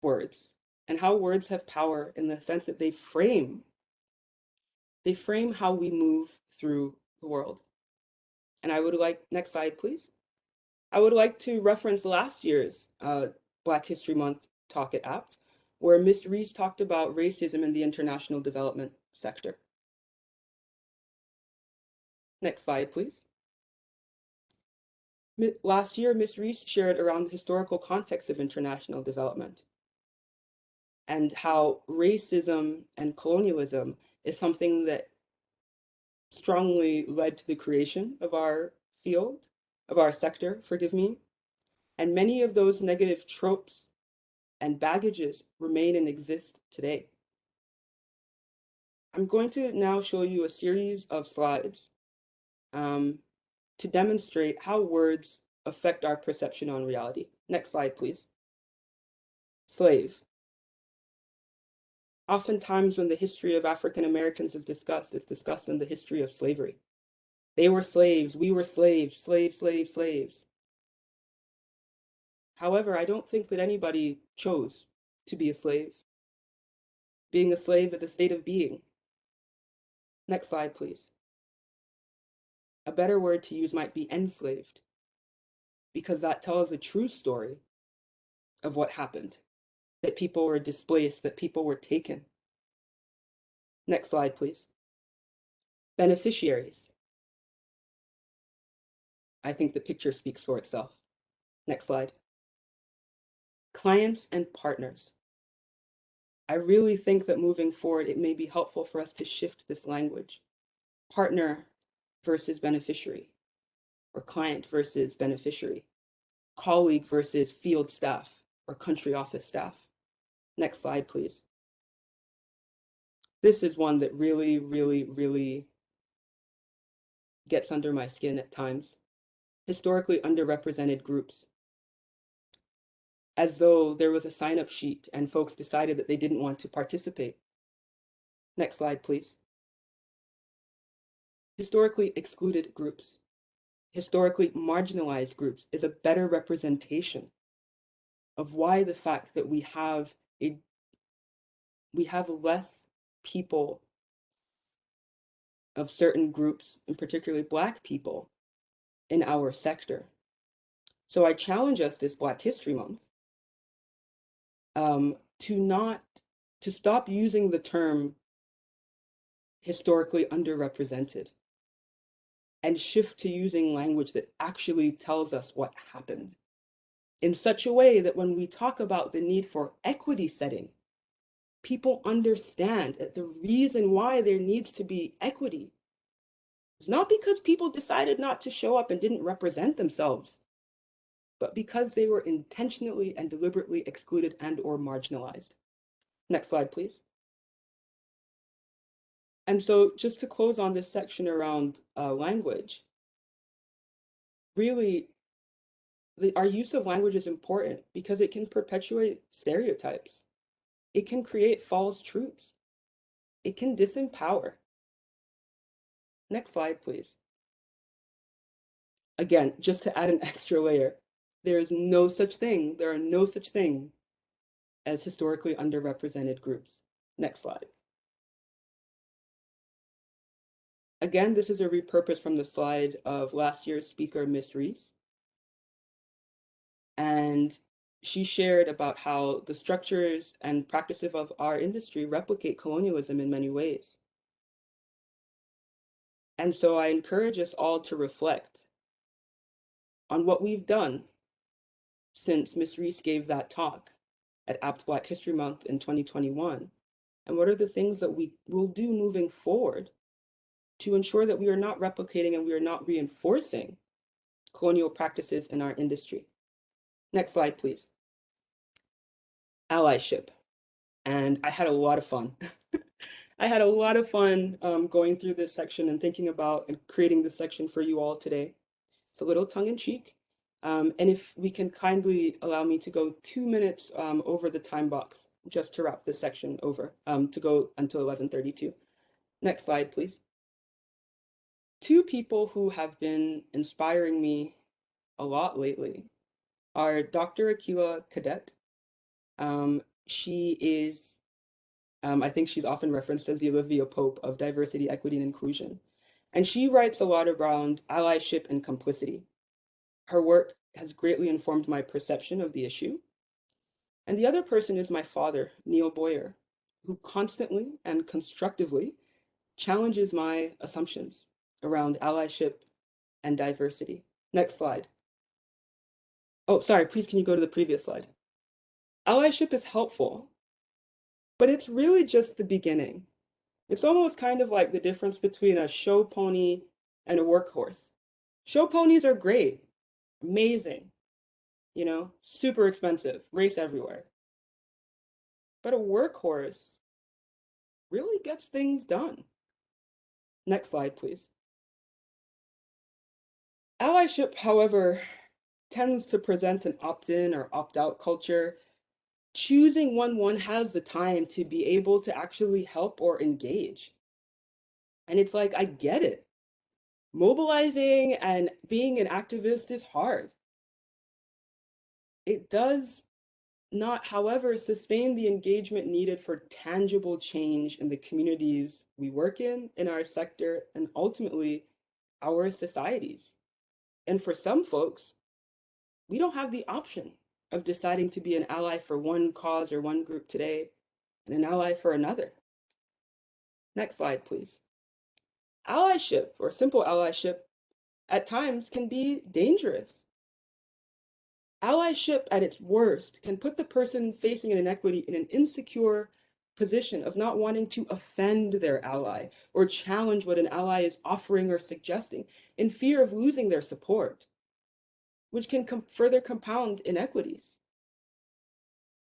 words and how words have power in the sense that they frame how we move through the world. And I would like, next slide, please. I would like to reference last year's Black History Month talk at APT, where Ms. Reese talked about racism in the international development sector. Next slide, please. Last year, Ms. Reese shared around the historical context of international development and how racism and colonialism is something that strongly led to the creation of our field of our sector, forgive me, and many of those negative tropes and baggages remain and exist today. I'm going to now show you a series of slides to demonstrate how words affect our perception on reality. Next slide, please. Slave. Oftentimes when the history of African Americans is discussed, it's discussed in the history of slavery. They were slaves, we were slaves, slaves. However, I don't think that anybody chose to be a slave. Being a slave is a state of being. Next slide, please. A better word to use might be enslaved, because that tells a true story of what happened, that people were displaced, that people were taken. Next slide, please. Beneficiaries. I think the picture speaks for itself. Next slide. Clients and partners. I really think that moving forward, it may be helpful for us to shift this language. Partner versus beneficiary, or client versus beneficiary. Colleague versus field staff or country office staff. Next slide, please. This is one that really gets under my skin at times. Historically underrepresented groups. As though there was a sign-up sheet and folks decided that they didn't want to participate. Next slide, please. Historically excluded groups, historically marginalized groups is a better representation of why the fact that we have less people of certain groups, and particularly Black people, in our sector. So I challenge us this Black History Month to stop using the term historically underrepresented and shift to using language that actually tells us what happened in such a way that when we talk about the need for equity setting, people understand that the reason why there needs to be equity is not because people decided not to show up and didn't represent themselves, but because they were intentionally and deliberately excluded and or marginalized. Next slide, please. And so just to close on this section around language, really, our use of language is important because it can perpetuate stereotypes. It can create false truths. It can disempower. Next slide, please. Again, just to add an extra layer, there are no such thing as historically underrepresented groups. Next slide. Again, this is a repurpose from the slide of last year's speaker, Ms. Reese. And she shared about how the structures and practices of our industry replicate colonialism in many ways. And so I encourage us all to reflect on what we've done since Ms. Reese gave that talk at Apt Black History Month in 2021, and what are the things that we will do moving forward to ensure that we are not replicating and we are not reinforcing colonial practices in our industry. Next slide, please. Allyship. And I had a lot of fun. I had a lot of fun going through this section and thinking about and creating this section for you all today. It's a little tongue-in-cheek. And if we can kindly allow me to go 2 minutes over the time box, just to wrap this section over, to go until 11:32. Next slide, please. Two people who have been inspiring me a lot lately are Dr. Akila Cadet. She is, I think she's often referenced as the Olivia Pope of diversity, equity, and inclusion. And she writes a lot around allyship and complicity. Her work has greatly informed my perception of the issue. And the other person is my father, Neil Boyer, who constantly and constructively challenges my assumptions around allyship and diversity. Next slide. Oh, sorry, please can you go to the previous slide? Allyship is helpful, but it's really just the beginning. It's almost kind of like the difference between a show pony and a workhorse. Show ponies are great. Amazing, you know, super expensive, race everywhere. But a workhorse really gets things done. Next slide, please. Allyship, however, tends to present an opt-in or opt-out culture. Choosing one has the time to be able to actually help or engage. And it's like, I get it. Mobilizing and being an activist is hard. It does not, however, sustain the engagement needed for tangible change in the communities we work in our sector, and ultimately our societies. And for some folks, we don't have the option of deciding to be an ally for one cause or one group today and an ally for another. Next slide, please. Allyship, or simple allyship, at times can be dangerous. Allyship at its worst can put the person facing an inequity in an insecure position of not wanting to offend their ally or challenge what an ally is offering or suggesting in fear of losing their support, which can further compound inequities.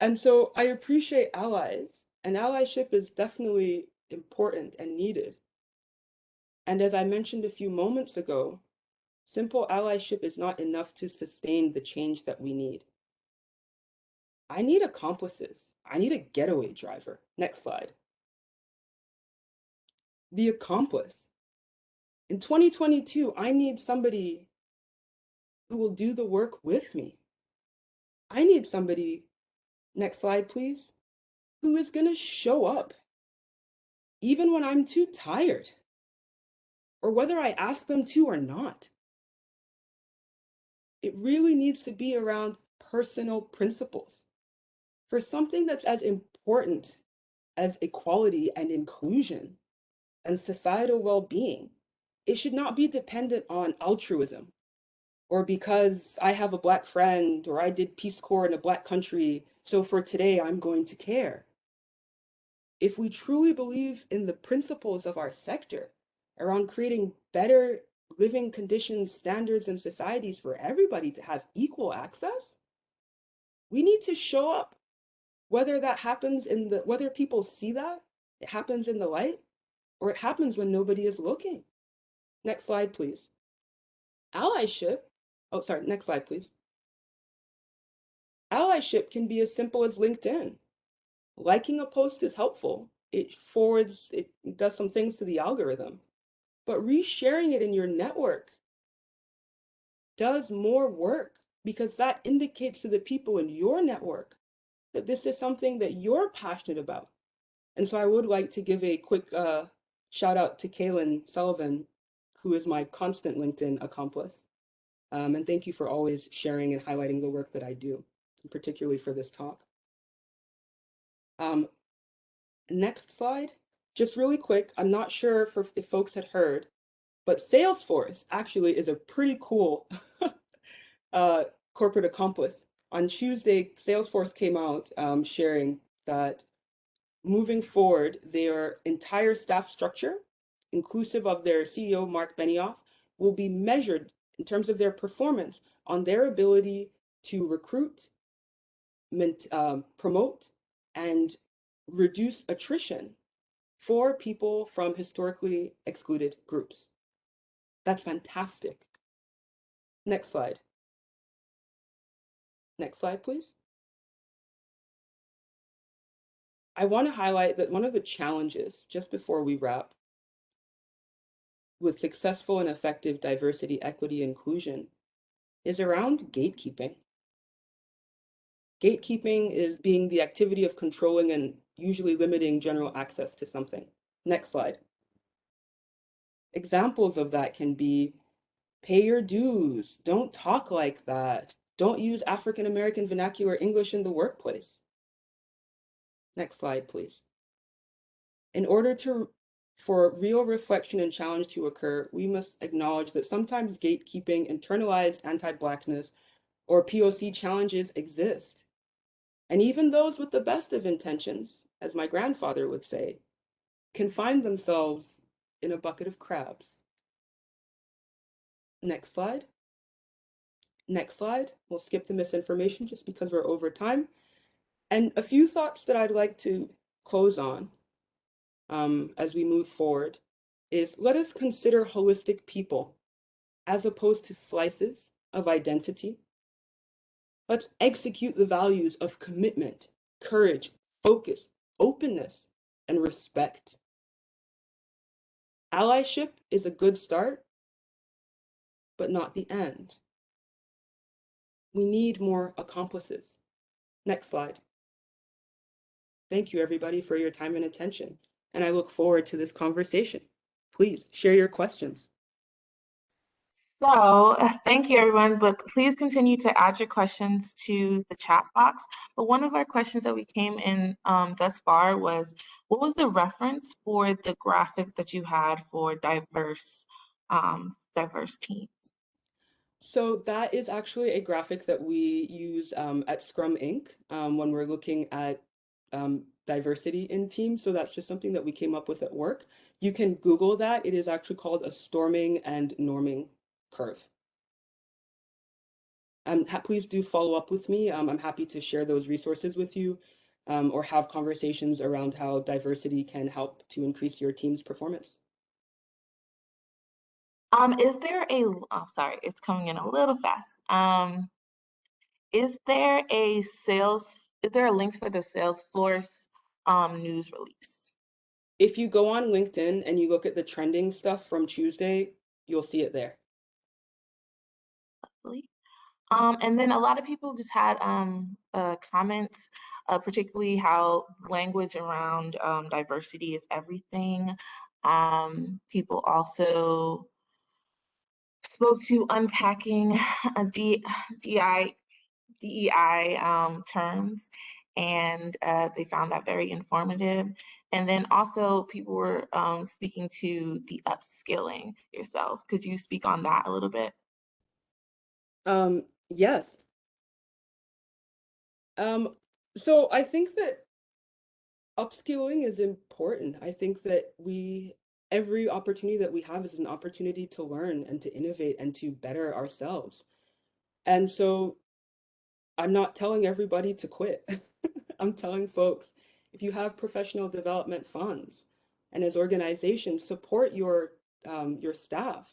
And so I appreciate allies, and allyship is definitely important and needed. And as I mentioned a few moments ago, simple allyship is not enough to sustain the change that we need. I need accomplices. I need a getaway driver. Next slide. The accomplice. In 2022, I need somebody who will do the work with me. I need somebody, next slide, please, who is going to show up even when I'm too tired, or whether I ask them to or not. It really needs to be around personal principles. For something that's as important as equality and inclusion and societal well-being, it should not be dependent on altruism, or because I have a Black friend, or I did Peace Corps in a Black country, so for today I'm going to care. If we truly believe in the principles of our sector around creating better living conditions, standards, and societies for everybody to have equal access, we need to show up, whether that happens whether people see that, it happens in the light, or it happens when nobody is looking. Next slide, please. Allyship, oh, sorry, next slide, please. Allyship can be as simple as LinkedIn. Liking a post is helpful. It does some things to the algorithm, but resharing it in your network does more work, because that indicates to the people in your network that this is something that you're passionate about. And so I would like to give a quick shout out to Kaylin Sullivan, who is my constant LinkedIn accomplice. And thank you for always sharing and highlighting the work that I do, particularly for this talk. Next slide. Just really quick, I'm not sure if folks had heard, but Salesforce actually is a pretty cool corporate accomplice. On Tuesday, Salesforce came out sharing that moving forward, their entire staff structure, inclusive of their CEO, Mark Benioff, will be measured in terms of their performance on their ability to recruit, promote, and reduce attrition for people from historically excluded groups. That's fantastic. Next slide. Next slide, please. I want to highlight that one of the challenges, just before we wrap, with successful and effective diversity, equity, inclusion is around gatekeeping. Gatekeeping is being the activity of controlling and usually limiting general access to something. Next slide. Examples of that can be pay your dues, don't talk like that, don't use African American vernacular English in the workplace. Next slide, please. In order for real reflection and challenge to occur, we must acknowledge that sometimes gatekeeping, internalized anti-Blackness, or POC challenges exist. And even those with the best of intentions, as my grandfather would say, can find themselves in a bucket of crabs. Next slide. Next slide. We'll skip the misinformation just because we're over time. And a few thoughts that I'd like to close on as we move forward is let us consider holistic people as opposed to slices of identity. Let's execute the values of commitment, courage, focus, openness, and respect. Allyship is a good start, but not the end. We need more accomplices. Next slide. Thank you, everybody, for your time and attention, and I look forward to this conversation. Please share your questions.
So thank you, everyone, but please continue to add your questions to the chat box. But one of our questions that we came in thus far was, what was the reference for the graphic that you had for diverse teams?
So that is actually a graphic that we use at Scrum Inc. When we're looking at diversity in teams. So that's just something that we came up with at work. You can Google that. It is actually called a storming and norming curve. Please do follow up with me. I'm happy to share those resources with you or have conversations around how diversity can help to increase your team's performance.
Is there a, oh, sorry, it's coming in a little fast. Is there a link for the Salesforce news release?
If you go on LinkedIn and you look at the trending stuff from Tuesday, you'll see it there.
Lovely. And then a lot of people just had comments, particularly how language around diversity is everything. People also spoke to unpacking DEI terms, and they found that very informative. And then also people were speaking to the upskilling yourself. Could you speak on that a little bit?
Yes. So I think that upskilling is important. I think that every opportunity that we have is an opportunity to learn and to innovate and to better ourselves. And so I'm not telling everybody to quit. I'm telling folks, if you have professional development funds and as organizations, support your staff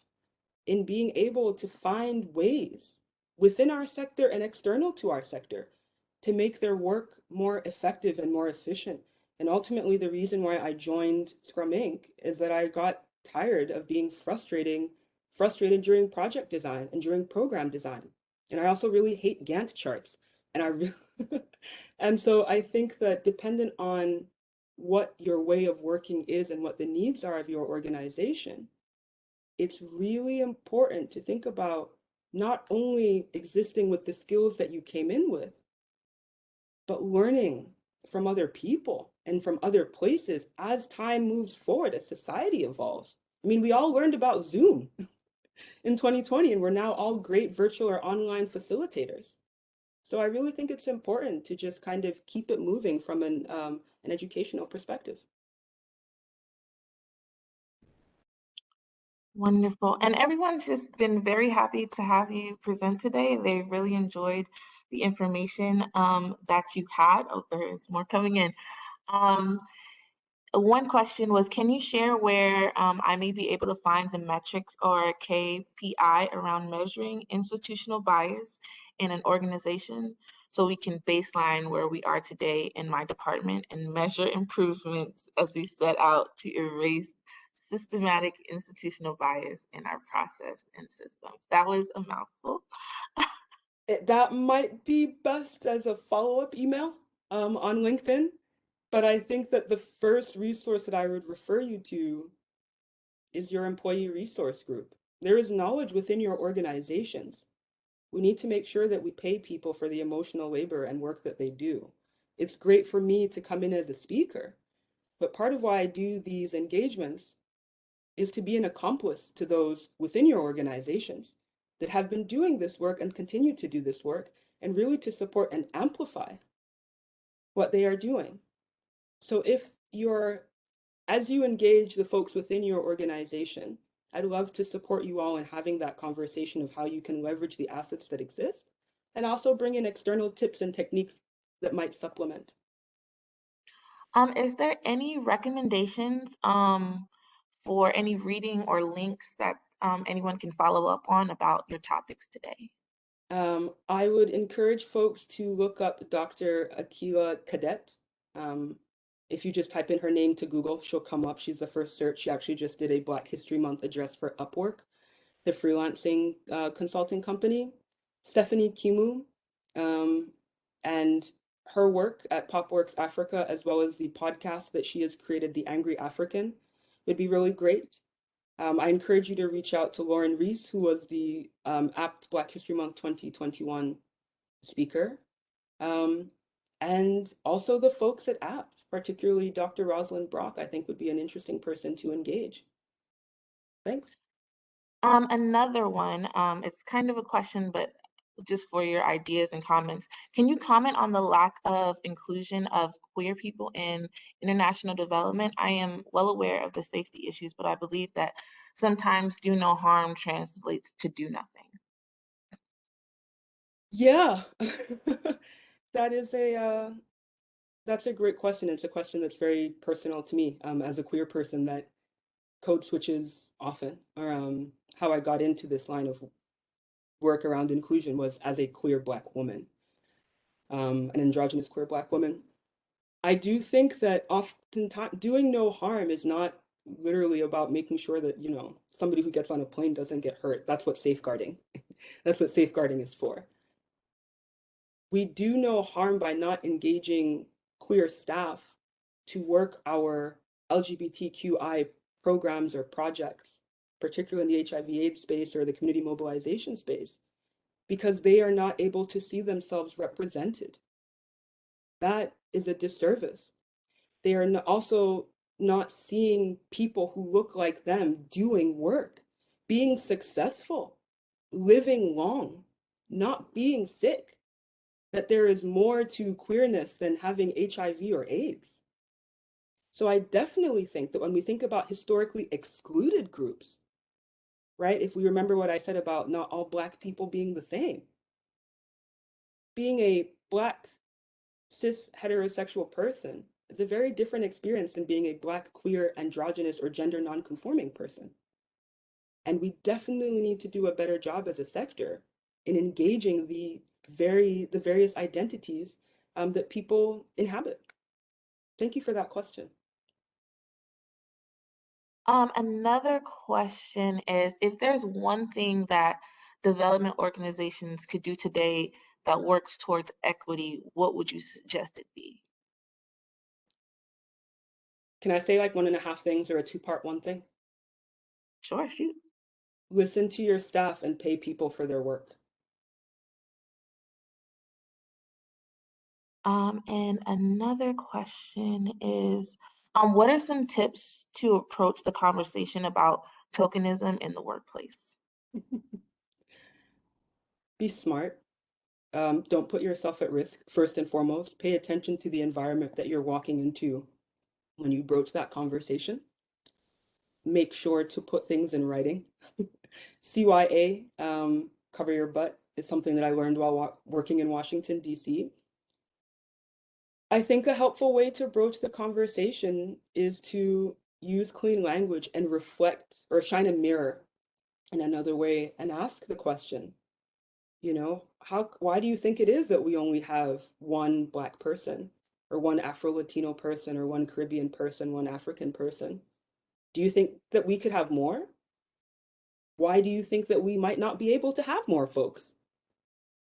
in being able to find ways within our sector and external to our sector to make their work more effective and more efficient. And ultimately, the reason why I joined Scrum Inc. is that I got tired of being frustrated during project design and during program design. And I also really hate Gantt charts. And so I think that dependent on what your way of working is and what the needs are of your organization, it's really important to think about not only existing with the skills that you came in with, but learning from other people and from other places as time moves forward, as society evolves. I mean, we all learned about Zoom in 2020, and we're now all great virtual or online facilitators. So I really think it's important to just kind of keep it moving from an educational perspective.
Wonderful. And everyone's just been very happy to have you present today. They really enjoyed the information that you had. Oh, there is more coming in. One question was, can you share where I may be able to find the metrics or KPI around measuring institutional bias in an organization so we can baseline where we are today in my department and measure improvements as we set out to erase systematic institutional bias in our process and systems? That was a mouthful.
That might be best as a follow-up email on LinkedIn. But I think that the first resource that I would refer you to is your employee resource group. There is knowledge within your organizations. We need to make sure that we pay people for the emotional labor and work that they do. It's great for me to come in as a speaker, but part of why I do these engagements is to be an accomplice to those within your organizations that have been doing this work and continue to do this work, and really to support and amplify what they are doing. So as you engage the folks within your organization, I'd love to support you all in having that conversation of how you can leverage the assets that exist and also bring in external tips and techniques that might supplement.
Is there any recommendations for any reading or links that anyone can follow up on about your topics today?
I would encourage folks to look up Dr. Akila Cadet. If you just type in her name to Google, she'll come up. She's the first search. She actually just did a Black History Month address for Upwork, the freelancing consulting company. Stephanie Kimu, and her work at Popworks Africa, as well as the podcast that she has created, The Angry African, would be really great. I encourage you to reach out to Lauren Reese, who was the apt Black History Month 2021 speaker. And also the folks at apt, particularly Dr. Rosalind Brock, I think would be an interesting person to engage. Thanks.
Another one, it's kind of a question, but just for your ideas and comments. Can you comment on the lack of inclusion of queer people in international development? I am well aware of the safety issues, but I believe that sometimes do no harm translates to do nothing.
Yeah, that is that's a great question. It's a question that's very personal to me as a queer person that code switches often, or how I got into this line of work around inclusion was as a queer Black woman, an androgynous queer Black woman. I do think that oftentimes doing no harm is not literally about making sure that, you know, somebody who gets on a plane doesn't get hurt. That's what safeguarding, that's what safeguarding is for. We do no harm by not engaging queer staff to work our LGBTQI programs or projects, particularly in the HIV/AIDS space or the community mobilization space, because they are not able to see themselves represented. That is a disservice. They are also not seeing people who look like them doing work, being successful, living long, not being sick, that there is more to queerness than having HIV or AIDS. So I definitely think that when we think about historically excluded groups, right, if we remember what I said about not all Black people being the same, being a Black cis heterosexual person is a very different experience than being a Black queer androgynous or gender nonconforming person. And we definitely need to do a better job as a sector in engaging the various identities that people inhabit. Thank you for that question.
Another question is if there's one thing that development organizations could do today that works towards equity, what would you suggest it be?
Can I say like 1.5 things or a two-part one thing?
Sure, shoot.
Listen to your staff and pay people for their work.
And another question is, what are some tips to approach the conversation about tokenism in the workplace?
Be smart. Don't put yourself at risk. First and foremost, pay attention to the environment that you're walking into when you broach that conversation. Make sure to put things in writing. CYA, cover your butt, is something that I learned while working in Washington, D.C. I think a helpful way to broach the conversation is to use clean language and reflect or shine a mirror in another way and ask the question, you know, why do you think it is that we only have one Black person or one Afro-Latino person or one Caribbean person, one African person? Do you think that we could have more? Why do you think that we might not be able to have more folks?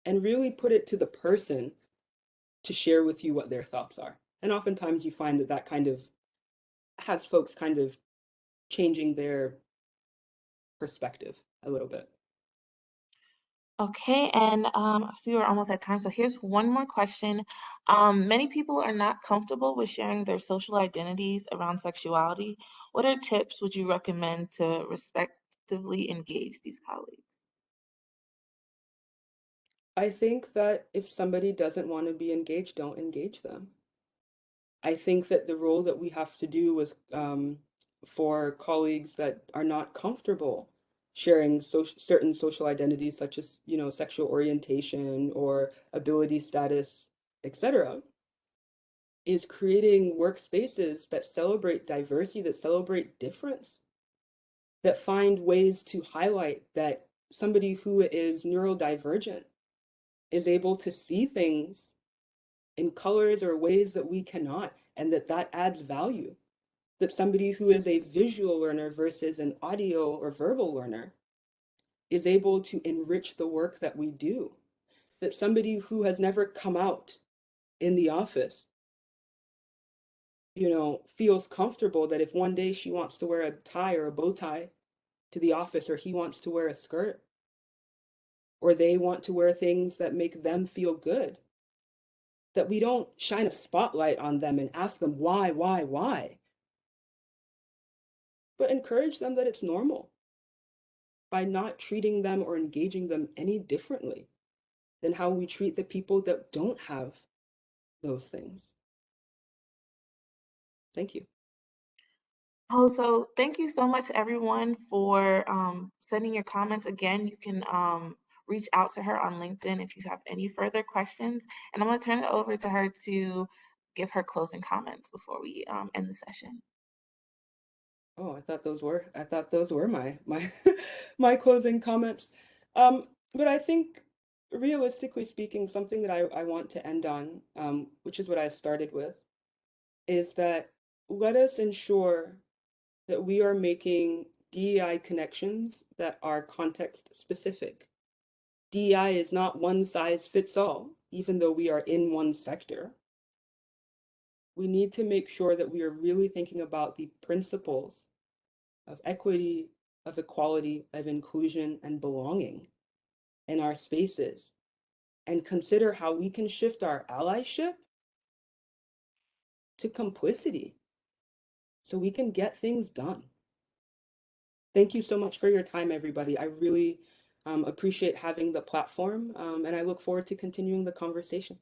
And really put it to the person to share with you what their thoughts are. And oftentimes you find that that kind of has folks kind of changing their perspective a little bit.
Okay, and so we're almost at time. So here's one more question. Many people are not comfortable with sharing their social identities around sexuality. What are tips would you recommend to respectively engage these colleagues?
I think that if somebody doesn't want to be engaged, don't engage them. I think that the role that we have to do with for colleagues that are not comfortable sharing certain social identities, such as, sexual orientation or ability status, etc., is creating workspaces that celebrate diversity, that celebrate difference, that find ways to highlight that somebody who is neurodivergent is able to see things in colors or ways that we cannot, and that adds value. That somebody who is a visual learner versus an audio or verbal learner is able to enrich the work that we do. That somebody who has never come out in the office, feels comfortable that if one day she wants to wear a tie or a bow tie to the office, or he wants to wear a skirt, or they want to wear things that make them feel good, that we don't shine a spotlight on them and ask them why, but encourage them that it's normal by not treating them or engaging them any differently than how we treat the people that don't have those things. Thank you.
Oh, so thank you so much, everyone, for sending your comments. Again, you can reach out to her on LinkedIn if you have any further questions. And I'm going to turn it over to her to give her closing comments before we end the session.
Oh, I thought those were my my closing comments. But I think, realistically speaking, something that I want to end on, which is what I started with, is that let us ensure that we are making DEI connections that are context specific. DEI is not one size fits all, even though we are in one sector. We need to make sure that we are really thinking about the principles of equity, of equality, of inclusion, and belonging in our spaces, and consider how we can shift our allyship to complicity so we can get things done. Thank you so much for your time, everybody. I really appreciate having the platform, and I look forward to continuing the conversation.